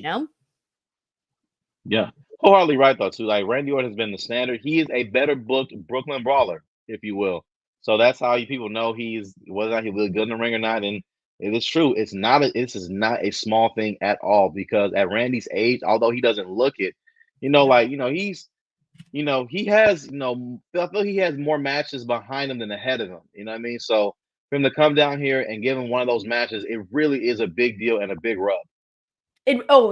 Yeah, wholeheartedly right, though, too. Like, Randy Orton has been the standard. He is a better booked Brooklyn Brawler, if you will. So that's how people know whether or not he's really good in the ring or not. And it is true. This is not a small thing at all because at Randy's age, although he doesn't look it, he has, I feel he has more matches behind him than ahead of him. You know what I mean? So for him to come down here and give him one of those matches, it really is a big deal and a big rub.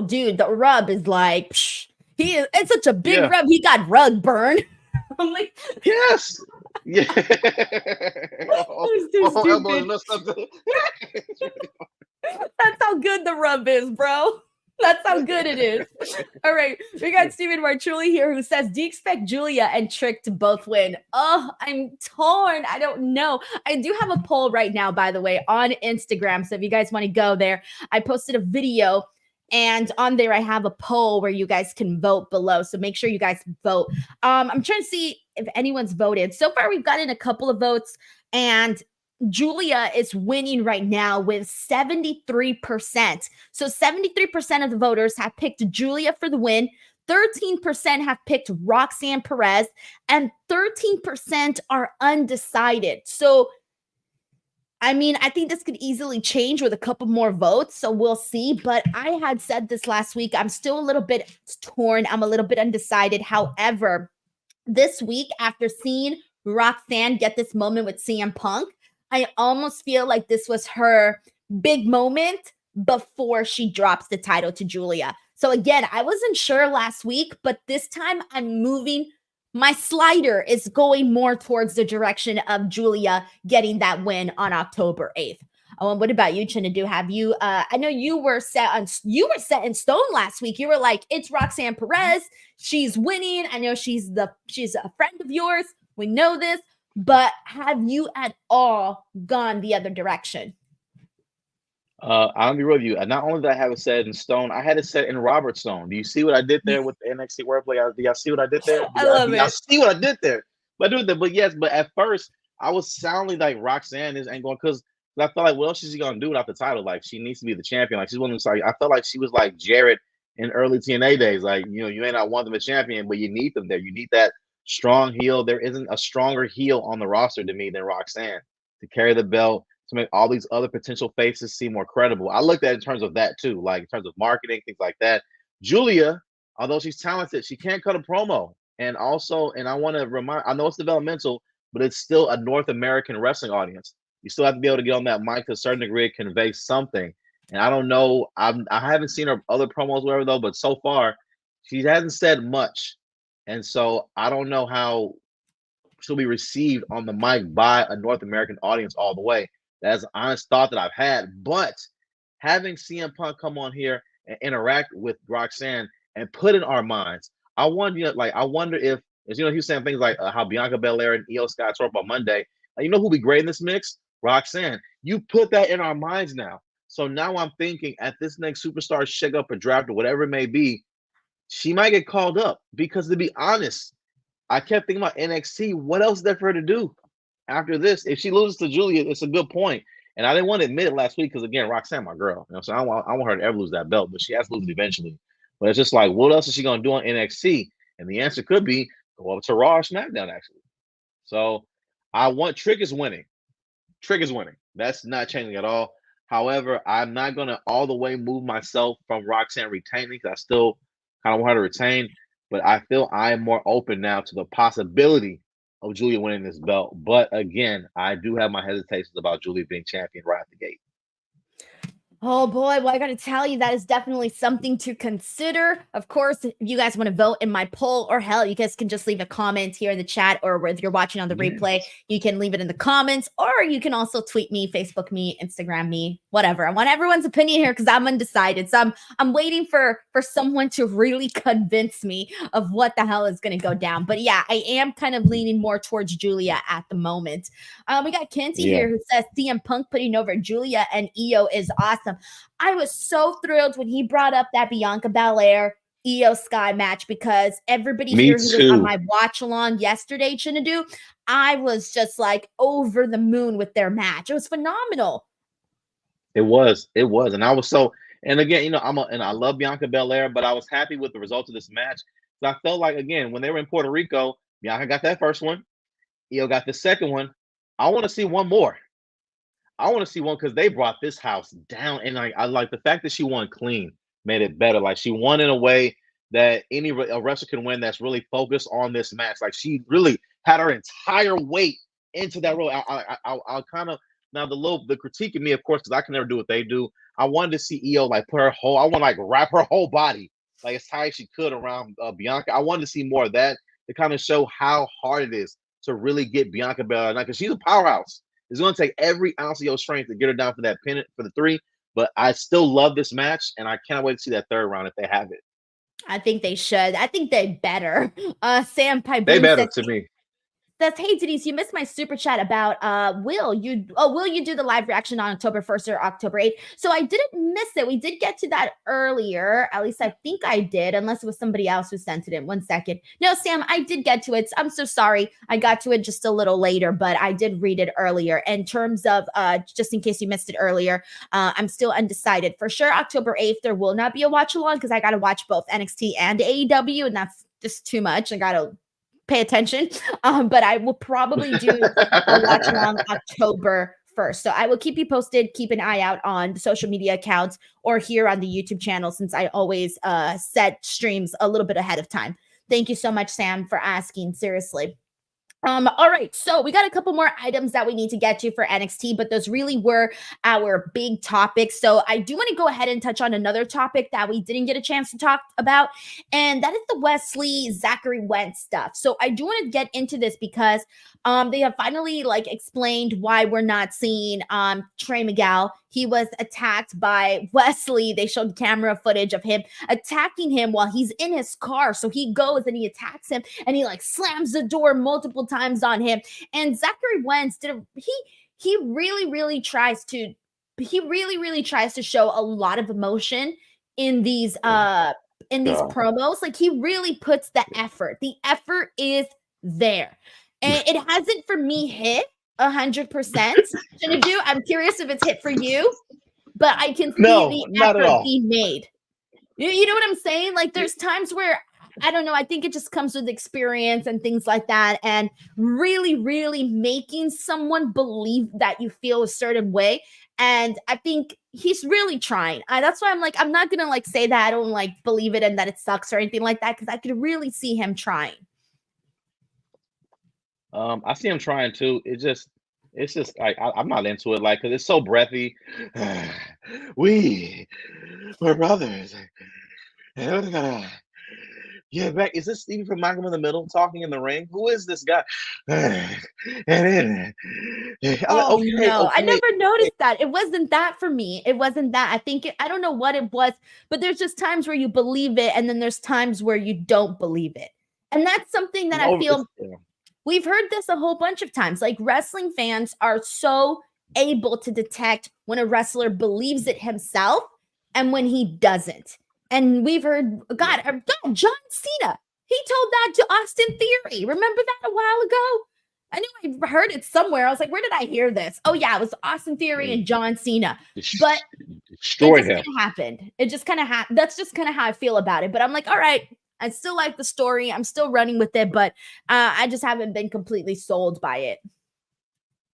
Dude, the rub is like, it's such a big rub. He got rug burn. I'm like, yes. Yeah. That's how good the rub is, bro. That's how good it is. All right. We got Steven Marchuli here who says, do you expect Julia and Trick to both win? Oh, I'm torn. I don't know. I do have a poll right now, by the way, on Instagram. So if you guys want to go there, I posted a video and on there I have a poll where you guys can vote below. So make sure you guys vote. I'm trying to see if anyone's voted. So far, we've gotten a couple of votes and Julia is winning right now with 73%. So 73% of the voters have picked Julia for the win. 13% have picked Roxanne Perez and 13% are undecided. So, I mean, I think this could easily change with a couple more votes. So we'll see. But I had said this last week. I'm still a little bit torn. I'm a little bit undecided. However, this week, after seeing Roxanne get this moment with CM Punk, I almost feel like this was her big moment before she drops the title to Julia. So again, I wasn't sure last week, but this time I'm moving. My slider is going more towards the direction of Julia getting that win on October 8th. Oh, and what about you, Chinedu? Have you? I know you were set in stone last week. You were like, it's Roxanne Perez. She's winning. I know she's a friend of yours. We know this. But have you at all gone the other direction? I'll be real with you. And not only did I have it set in stone, I had it set in Robert Stone. Do you see what I did there with the NXT wordplay? Do y'all see what I did there? I love Do y'all it. see what I did there? But yes, but at first I was sounding like Roxanne ain't going because I felt like what else is she gonna do without the title? Like she needs to be the champion. Like she's one of them. Sorry, I felt like she was like Jarrett in early TNA days. Like you may not want them a champion, but you need them there. You need that strong heel. There isn't a stronger heel on the roster to me than Roxanne to carry the belt to make all these other potential faces seem more credible. I looked at it in terms of that too, like in terms of marketing, things like that. Julia, although she's talented, she can't cut a promo. And also, and I want to remind, I know it's developmental, but it's still a North American wrestling audience. You still have to be able to get on that mic to a certain degree to convey something. And I don't know, I haven't seen her other promos, whatever though, but so far she hasn't said much. And so I don't know how she'll be received on the mic by a North American audience all the way. That's an honest thought that I've had. But having CM Punk come on here and interact with Roxanne and put in our minds, I wonder if, he was saying things like how Bianca Belair and Io Sky talked on Monday. Who'll be great in this mix? Roxanne. You put that in our minds now. So now I'm thinking at this next superstar shake up or draft or whatever it may be, she might get called up because to be honest, I kept thinking about NXT. What else is there for her to do after this? If she loses to Julia, it's a good point. And I didn't want to admit it last week because again, Roxanne, my girl. So I want her to ever lose that belt, but she has to lose it eventually. But it's just like, what else is she gonna do on NXT? And the answer could be go up to Raw or SmackDown, actually. So Trick is winning. Trick is winning. That's not changing at all. However, I'm not gonna all the way move myself from Roxanne retaining because I still kind of want her to retain. But I feel I am more open now to the possibility of Julia winning this belt. But again, I do have my hesitations about Julia being champion right at the gate. Oh boy, well, I got to tell you, that is definitely something to consider. Of course, if you guys want to vote in my poll, or hell, you guys can just leave a comment here in the chat, or if you're watching on the replay, you can leave it in the comments, or you can also tweet me, Facebook me, Instagram me, whatever. I want everyone's opinion here because I'm undecided. So I'm waiting for someone to really convince me of what the hell is going to go down. But yeah, I am kind of leaning more towards Julia at the moment. We got Kenty here who says CM Punk putting over Julia and Io is awesome. I was so thrilled when he brought up that Bianca Belair Io Sky match because everybody here who was on my watch along yesterday, Chinedu, I was just like over the moon with their match. It was phenomenal. It was, and I was so. And again, I love Bianca Belair, but I was happy with the results of this match. So I felt like again when they were in Puerto Rico, Bianca got that first one, Io got the second one. I want to see one more. I want to see one because they brought this house down, and I like the fact that she won clean, made it better. Like she won in a way that a wrestler can win. That's really focused on this match. Like she really had her entire weight into that role. I'll kind of now the critique of me, of course, because I can never do what they do. I wanted to see Io like put her whole. I want to like wrap her whole body like as tight as she could around Bianca. I wanted to see more of that to kind of show how hard it is to really get Bianca Belair because she's a powerhouse. It's going to take every ounce of your strength to get her down for that pennant for the 3. But I still love this match, and I can't wait to see that third round if they have it. I think they should. I think they better. Sam Piboon they better to me. That's, hey Denise, you missed my super chat about will you do the live reaction on October 1st or October 8th? So I didn't miss it. We did get to that earlier. At least I think I did, unless it was somebody else who sent it in. 1 second. No, Sam, I did get to it. I'm so sorry. I got to it just a little later, but I did read it earlier. In terms of just in case you missed it earlier, I'm still undecided. For sure, October 8th, there will not be a watch along because I got to watch both NXT and AEW, and that's just too much. I got to pay attention, but I will probably do a watch along October 1st. So I will keep you posted. Keep an eye out on the social media accounts or here on the YouTube channel since I always set streams a little bit ahead of time. Thank you so much, Sam, for asking. Seriously. All right, so we got a couple more items that we need to get to for NXT, but those really were our big topics. So I do want to go ahead and touch on another topic that we didn't get a chance to talk about, and that is the Wesley Zachary Wentz stuff. So I do want to get into this because they have finally explained why we're not seeing Trey Miguel. He was attacked by Wesley. They showed camera footage of him attacking him while he's in his car. So he goes and he attacks him and he slams the door multiple times on him. And Zachary Wentz he really, really tries to he really, really tries to show a lot of emotion in these promos. Like, he really puts the effort. The effort is there. And it hasn't for me hit 100%. Chinedu, I'm curious if it's hit for you, but I can see the effort being made. You know what I'm saying? Like, there's times where, I don't know, I think it just comes with experience and things like that, and really, really making someone believe that you feel a certain way. And I think he's really trying. That's why I'm like, I'm not gonna like say that I don't like believe it and that it sucks or anything like that, because I could really see him trying. I see him trying too. It's just like I'm not into it, like, because it's so breathy. We're brothers. And we're gonna get back. Is this Stevie from Malcolm in the Middle talking in the ring? Who is this guy? And then, Oh okay, no, I okay. never noticed that. It wasn't that for me. It wasn't that. I think I don't know what it was, but there's just times where you believe it, and then there's times where you don't believe it. And that's something that I feel we've heard this a whole bunch of times. Like, wrestling fans are so able to detect when a wrestler believes it himself and when he doesn't. And we've heard, God, John Cena, he told that to Austin Theory. Remember that a while ago? I knew I heard it somewhere. I was like, where did I hear this? Oh, yeah, it was Austin Theory and John Cena. But it just kind of happened. It just kind of happened. That's just kind of how I feel about it. But I'm like, all right, I still like the story. I'm still running with it, but I just haven't been completely sold by it.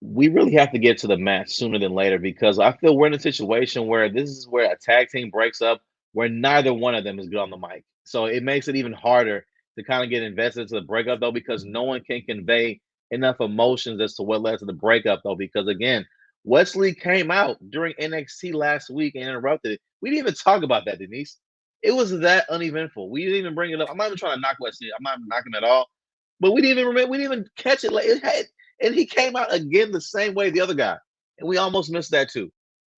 We really have to get to the match sooner than later, because I feel we're in a situation where this is where a tag team breaks up, where neither one of them is good on the mic. So it makes it even harder to kind of get invested into the breakup, though, because no one can convey enough emotions as to what led to the breakup, though. Because again, Wesley came out during NXT last week and interrupted it. We didn't even talk about that, Denise. It was that uneventful. We didn't even bring it up. I'm not even trying to knock Wesley. I'm not knocking him at all. But we didn't even remember. We didn't even catch it. Like, it had, and he came out again the same way the other guy, and we almost missed that too.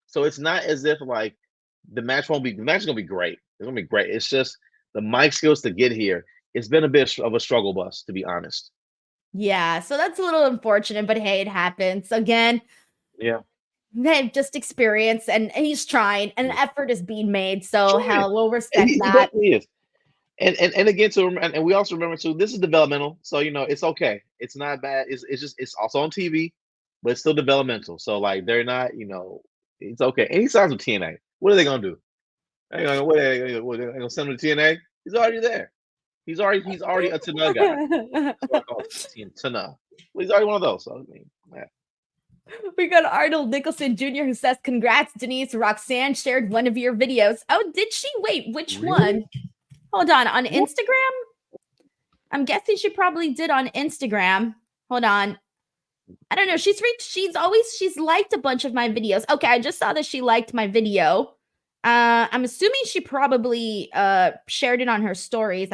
So it's not as if like the match won't be. The match is gonna be great. It's gonna be great. It's just the mic skills to get here. It's been a bit of a struggle bus, to be honest. Yeah, so that's a little unfortunate, but hey, it happens. Again, Yeah. Hey, just experience, and he's trying, and an effort is being made. So hell, we'll respect He that. definitely is. And again, and we also remember too, this is developmental, so it's okay. It's not bad. It's also on TV, but it's still developmental. So like they're not, it's okay. And he signs with TNA. What are they gonna do? They gonna send him to TNA? He's already there. He's already a Tana guy. Tana. Well, he's already one of those. So I mean, yeah. We got Arnold Nicholson Jr. who says, "Congrats, Denise. Roxanne shared one of your videos." Oh, did she? Wait, which one? Hold on Instagram? I'm guessing she probably did on Instagram. Hold on. I don't know. She's liked a bunch of my videos. Okay, I just saw that she liked my video. I'm assuming she probably shared it on her stories.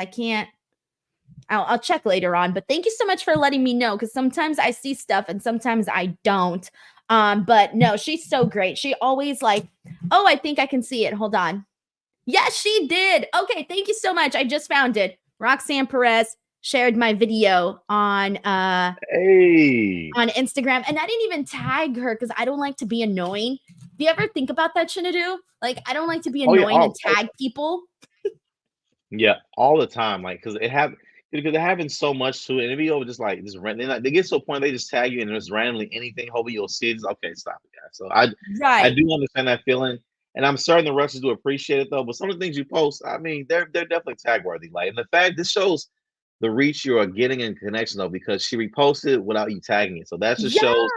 I'll check later on, but thank you so much for letting me know, because sometimes I see stuff and sometimes I don't. But no, she's so great. She always like, oh, I think I can see it. Hold on. Yes, she did. Okay, thank you so much. I just found it. Roxanne Perez shared my video on Instagram, and I didn't even tag her because I don't like to be annoying. Do you ever think about that, Chinedu? Like, I don't like to be annoying and tag people. Yeah, all the time. Like, because it happens so much too, and it be over just like this. They get to a point they just tag you and just randomly anything, hoping you'll see it. Okay, stop it, guys. So I do understand that feeling, and I'm certain the wrestlers do appreciate it though. But some of the things you post, I mean, they're definitely tag worthy. Like, and the fact this shows the reach you are getting in connection though, because she reposted without you tagging it. So that just shows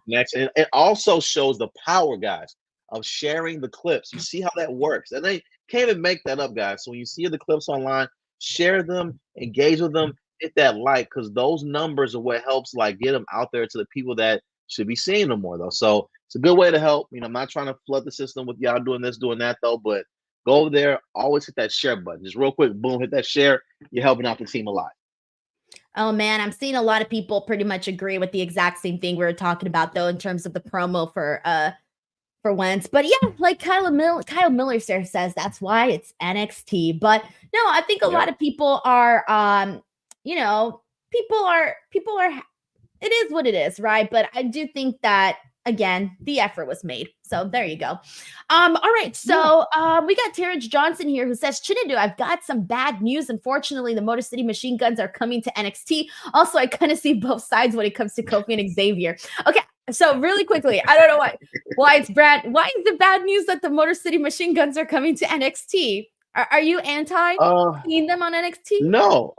connection. It also shows the power, guys, of sharing the clips. You see how that works, and they can't even make that up, guys. So when you see the clips online, share them, engage with them, hit that like, because those numbers are what helps like get them out there to the people that should be seeing them more though. So it's a good way to help. I'm not trying to flood the system with y'all doing this, doing that though, but go over there, always hit that share button. Just real quick, boom, hit that share. You're helping out the team a lot. Oh man, I'm seeing a lot of people pretty much agree with the exact same thing we were talking about though, in terms of the promo for Wentz. But yeah, like Kyle Miller says, that's why it's NXT. But no, I think a lot of people are people are it is what it is, right? But I do think that again, the effort was made. So there you go. All right. So we got Terrence Johnson here who says, Chinedu, I've got some bad news. Unfortunately, the Motor City Machine Guns are coming to NXT. Also, I kind of see both sides when it comes to Kofi and Xavier. Okay. So really quickly, I don't know why it's Brad. Why is the bad news that the Motor City Machine Guns are coming to NXT? Are you anti seeing them on NXT? No.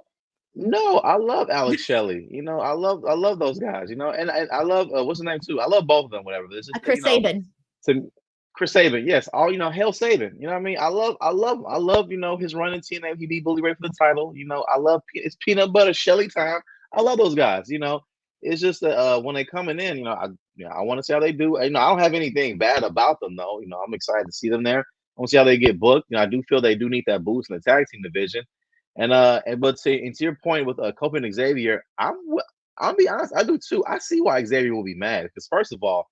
No, I love Alex Shelley. You know, I love those guys. You know, and I love what's his name too. I love both of them. Whatever. It's just Chris Sabin. To Chris Sabin, yes. All Hail Sabin. You know what I mean? I love. You know his run in TNA. He beat Bully Ray for the title. You know, I love it's peanut butter Shelley time. I love those guys. You know, it's just that when they coming in, I want to see how they do. You know, I don't have anything bad about them though. You know, I'm excited to see them there. I want to see how they get booked. You know, I do feel they do need that boost in the tag team division. But to your point with Kofi and Xavier, I'll be honest, I do too. I see why Xavier will be mad because first of all,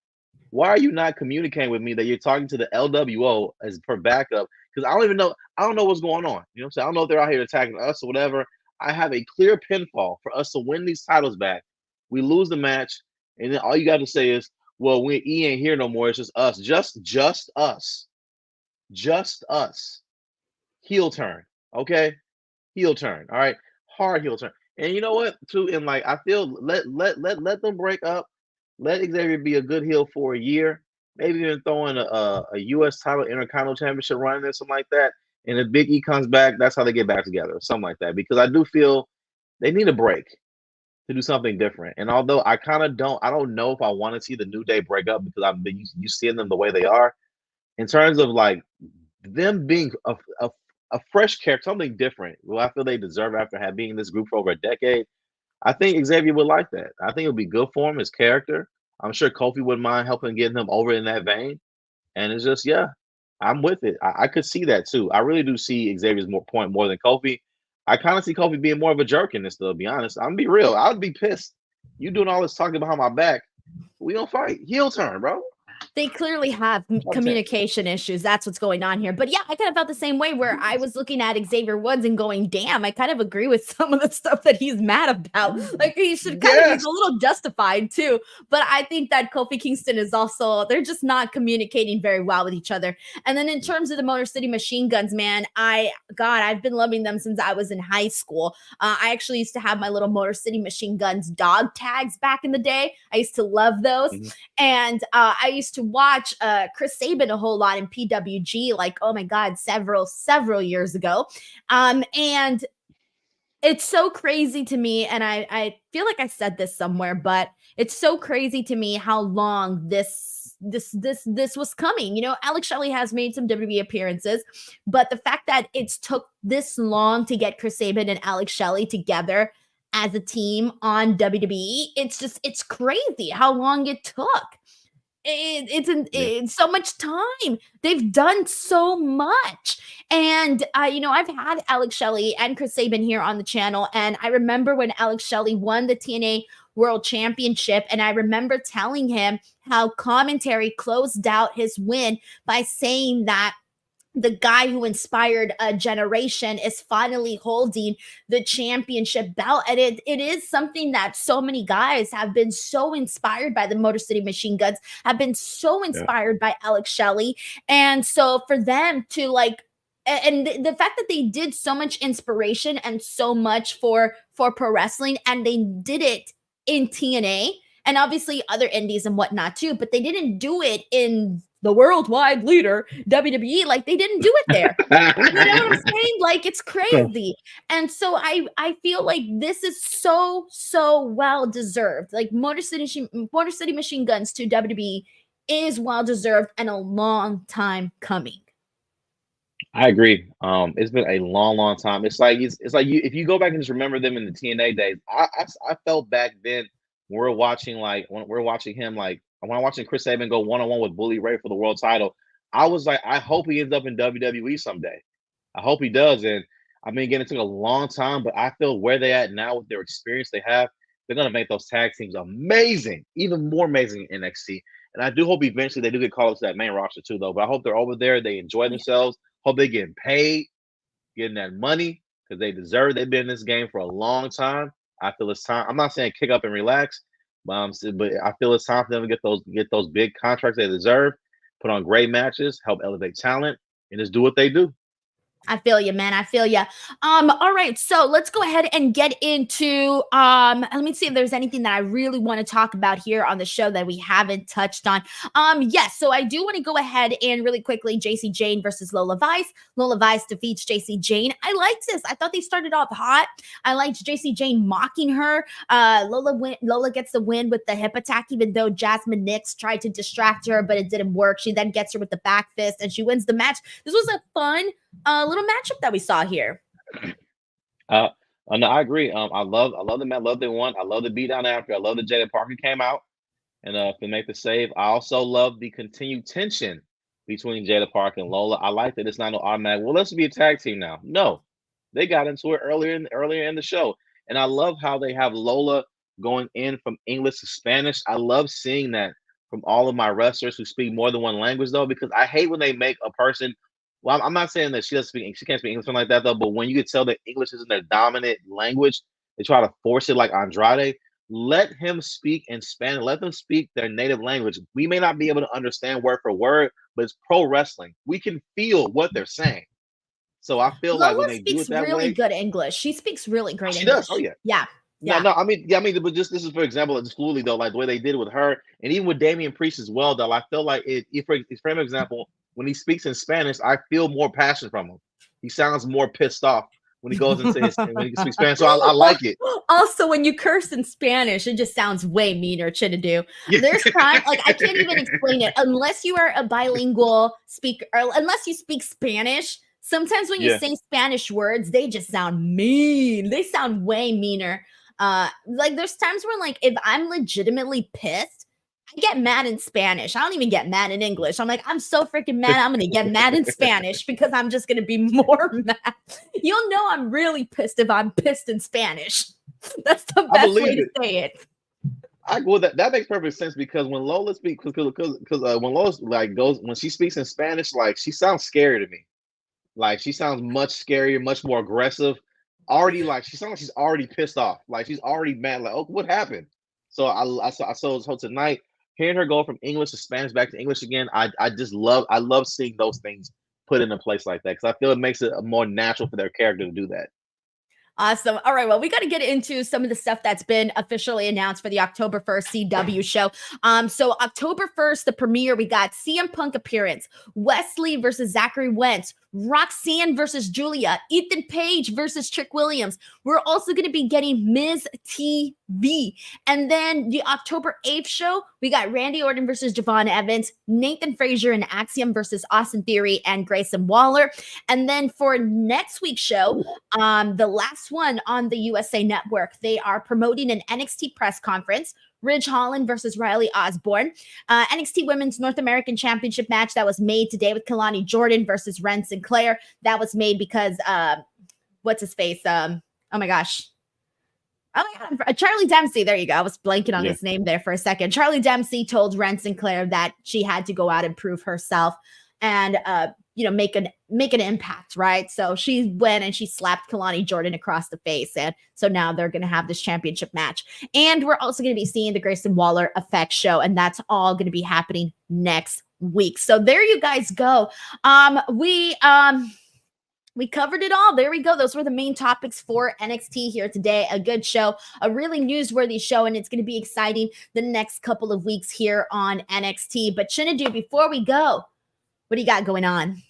why are you not communicating with me that you're talking to the LWO as per backup? Because I don't know what's going on. You know what I'm saying? I don't know if they're out here attacking us or whatever. I have a clear pinfall for us to win these titles back. We lose the match, and then all you got to say is, well, E ain't here no more. It's just us. Just us. Just us. Heel turn. Okay? Heel turn, all right, hard heel turn, and you know what? Too, and like I feel let them break up. Let Xavier be a good heel for a year, maybe even throw in a U.S. title Intercontinental Championship run or something like that. And if Big E comes back, that's how they get back together, or something like that. Because I do feel they need a break to do something different. And although I don't know if I want to see the New Day break up because I've been you seeing them the way they are, in terms of like them being a fresh character, something different. Well, I feel they deserve after being in this group for over a decade. I think Xavier would like that. I think it would be good for him, his character. I'm sure Kofi wouldn't mind helping getting him over in that vein. And it's just, yeah, I'm with it. I could see that too. I really do see Xavier's point more than Kofi. I kind of see Kofi being more of a jerk in this, to be honest. I'm gonna be real. I'd be pissed. You doing all this talking behind my back. We don't fight. Heel turn, bro. They clearly have communication issues. That's what's going on here. But yeah, I kind of felt the same way where I was looking at Xavier Woods and going, damn, I kind of agree with some of the stuff that he's mad about. Like he should kind of, he's a little justified too. But I think that Kofi Kingston is also, they're just not communicating very well with each other. And then in terms of the Motor City Machine Guns, man, I've been loving them since I was in high school. I actually used to have my little Motor City Machine Guns dog tags back in the day. I used to love those. And I used to watch Chris Sabin a whole lot in PWG, like, oh my God, several years ago. And it's so crazy to me. And I feel like I said this somewhere, but it's so crazy to me how long this was coming. You know, Alex Shelley has made some WWE appearances, but the fact that it's took this long to get Chris Sabin and Alex Shelley together as a team on WWE, it's crazy how long it took. It's so much time. They've done so much. And, I've had Alex Shelley and Chris Sabin here on the channel. And I remember when Alex Shelley won the TNA World Championship. And I remember telling him how commentary closed out his win by saying that the guy who inspired a generation is finally holding the championship belt. And it is something that so many guys have been so inspired by. The Motor City Machine Guns have been so inspired by Alex Shelley. And so for them to and the fact that they did so much inspiration and so much for pro wrestling, and they did it in TNA and obviously other indies and whatnot too, but they didn't do it in the worldwide leader, WWE, like they didn't do it there. You know what I'm saying? Like it's crazy. And so I feel like this is so well deserved. Like Motor City Machine Guns to WWE is well deserved and a long time coming. I agree. It's been a long time. It's like you if you go back and just remember them in the TNA days. I felt back then when we're watching him when I'm watching Chris Sabin go one-on-one with Bully Ray for the world title, I was like, I hope he ends up in WWE someday. I hope he does. And I mean, again, it took a long time, but I feel where they at now with their experience they have, they're gonna make those tag teams amazing, even more amazing in NXT. And I do hope eventually they do get called up to that main roster too, though. But I hope they're over there, they enjoy themselves. Hope they're getting paid, getting that money because they deserve it. They've been in this game for a long time. I feel it's time. I'm not saying kick up and relax, But I feel it's time for them to get those big contracts they deserve, put on great matches, help elevate talent, and just do what they do. I feel you, man. I feel you. All right, so let's go ahead and get into let me see if there's anything that I really want to talk about here on the show that we haven't touched on. Yes, so I do want to go ahead and really quickly, Jacy Jayne versus Lola Vice. Lola Vice defeats Jacy Jayne. I liked this. I thought they started off hot. I liked Jacy Jayne mocking her. Lola gets the win with the hip attack, even though Jasmine Nix tried to distract her, but it didn't work. She then gets her with the back fist and she wins the match. This was a fun little matchup that we saw here. No, I agree. I love the match. I love the one. I love the beatdown after. I love that Jada Parker came out and to make the save. I also love the continued tension between Jada Parker and Lola. I like that it's not no automatic. Well, let's be a tag team now. No, they got into it earlier in the show, and I love how they have Lola going in from English to Spanish. I love seeing that from all of my wrestlers who speak more than one language, though, because I hate when they make a person. Well, I'm not saying that she can't speak English like that though. But when you could tell that English isn't their dominant language, they try to force it like Andrade. Let him speak in Spanish. Let them speak their native language. We may not be able to understand word for word, but it's pro wrestling. We can feel what they're saying. So I feel Lola like when they do it that really way, good English. She speaks really great she English. does. Oh yeah. Yeah. No, I mean, but just this is for example, just fluidly though, like the way they did it with her, and even with Damian Priest as well. Though I feel like for example, when he speaks in Spanish, I feel more passion from him. He sounds more pissed off when he goes into when he speaks Spanish. So I like it. Also, when you curse in Spanish, it just sounds way meaner, Chinedu. There's time, like I can't even explain it unless you are a bilingual speaker, or unless you speak Spanish. Sometimes when you say Spanish words, they just sound mean. They sound way meaner. Like there's times where like if I'm legitimately pissed, I get mad in Spanish. I don't even get mad in English. I'm like, I'm so freaking mad. I'm gonna get mad in Spanish because I'm just gonna be more mad. You'll know I'm really pissed if I'm pissed in Spanish. That's the best way to say it. That makes perfect sense because when Lola speaks, because when Lola when she speaks in Spanish, like she sounds scary to me. Like she sounds much scarier, much more aggressive. Already, like she sounds like she's already pissed off. Like she's already mad. Like, oh, what happened? So I saw tonight, hearing her go from English to Spanish back to English again. I love seeing those things put into place like that because I feel it makes it more natural for their character to do that. Awesome. All right. Well, we got to get into some of the stuff that's been officially announced for the October 1st CW show. So October 1st, the premiere, we got CM Punk appearance, Wesley versus Zachary Wentz, Roxanne versus Julia, Ethan Page versus Trick Williams. We're also going to be getting Ms. TV. And then the October 8th show, we got Randy Orton versus Javon Evans, Nathan Frazier and Axiom versus Austin Theory and Grayson Waller. And then for next week's show, the last one on the USA Network, they are promoting an NXT press conference. Ridge Holland versus Riley Osborne. NXT Women's North American Championship match that was made today with Kalani Jordan versus Ren Sinclair. That was made because, what's his face? Oh my gosh. Oh my God, Charlie Dempsey. There you go. I was blanking on his name there for a second. Charlie Dempsey told Ren Sinclair that she had to go out and prove herself and, make an impact, right? So she went and she slapped Kalani Jordan across the face. And so now they're going to have this championship match. And we're also going to be seeing the Grayson Waller Effect show. And that's all going to be happening next week. So there you guys go. We covered it all. There we go. Those were the main topics for NXT here today. A good show, a really newsworthy show, and it's going to be exciting the next couple of weeks here on NXT. But Chinedu, before we go, what do you got going on?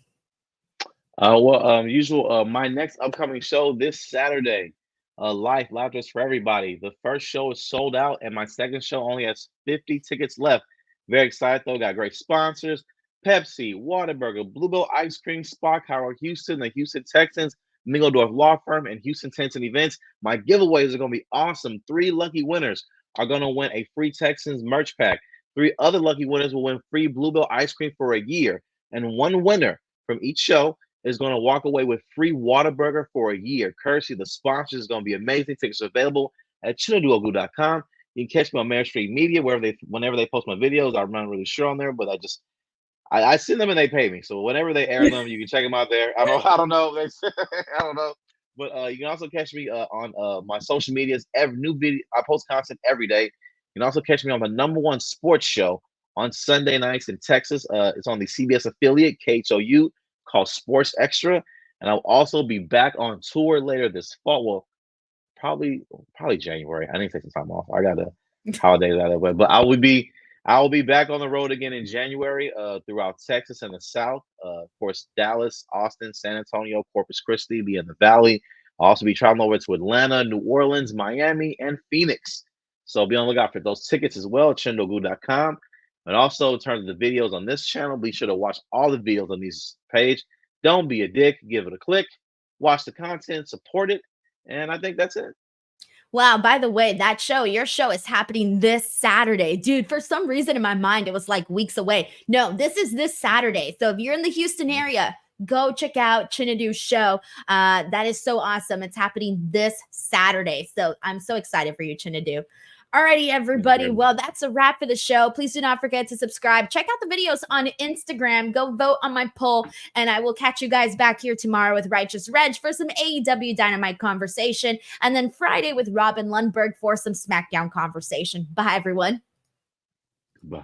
Usual. My next upcoming show this Saturday, Life Laughter's for Everybody. The first show is sold out, and my second show only has 50 tickets left. Very excited though. Got great sponsors: Pepsi, Whataburger, Bluebell Ice Cream, Spa Howard Houston, the Houston Texans, Mingledorf Law Firm, and Houston Tents and Events. My giveaways are going to be awesome. 3 lucky winners are going to win a free Texans merch pack. 3 other lucky winners will win free Bluebell ice cream for a year. And 1 winner from each show is going to walk away with free Whataburger for a year. Courtesy the sponsors is going to be amazing. Tickets are available at chinedu.com. You can catch me on Mayor Street Media whenever they post my videos. I'm not really sure on there, but I send them and they pay me. So whenever they air them, you can check them out there. I don't know. I don't know. But you can also catch me on my social medias. Every new video, I post content every day. You can also catch me on the #1 sports show on Sunday nights in Texas. It's on the CBS affiliate, KHOU, called Sports Extra. And I'll also be back on tour later this fall. Well, probably January. I need to take some time off. I got a holiday that way. But I will be back on the road again in January throughout Texas and the South. Of course, Dallas, Austin, San Antonio, Corpus Christi, be in the Valley. I'll also be traveling over to Atlanta, New Orleans, Miami, and Phoenix. So be on the lookout for those tickets as well at chindogu.com. And also, in terms of the videos on this channel, be sure to watch all the videos on this page. Don't be a dick. Give it a click. Watch the content. Support it. And I think that's it. Wow, by the way, your show is happening this Saturday. Dude, for some reason in my mind, it was like weeks away. No, this is this Saturday. So if you're in the Houston area, go check out Chinedu's show. That is so awesome. It's happening this Saturday. So I'm so excited for you, Chinedu. Alrighty, everybody. Well, that's a wrap for the show. Please do not forget to subscribe. Check out the videos on Instagram. Go vote on my poll. And I will catch you guys back here tomorrow with Righteous Reg for some AEW Dynamite conversation. And then Friday with Robin Lundberg for some SmackDown conversation. Bye, everyone. Bye.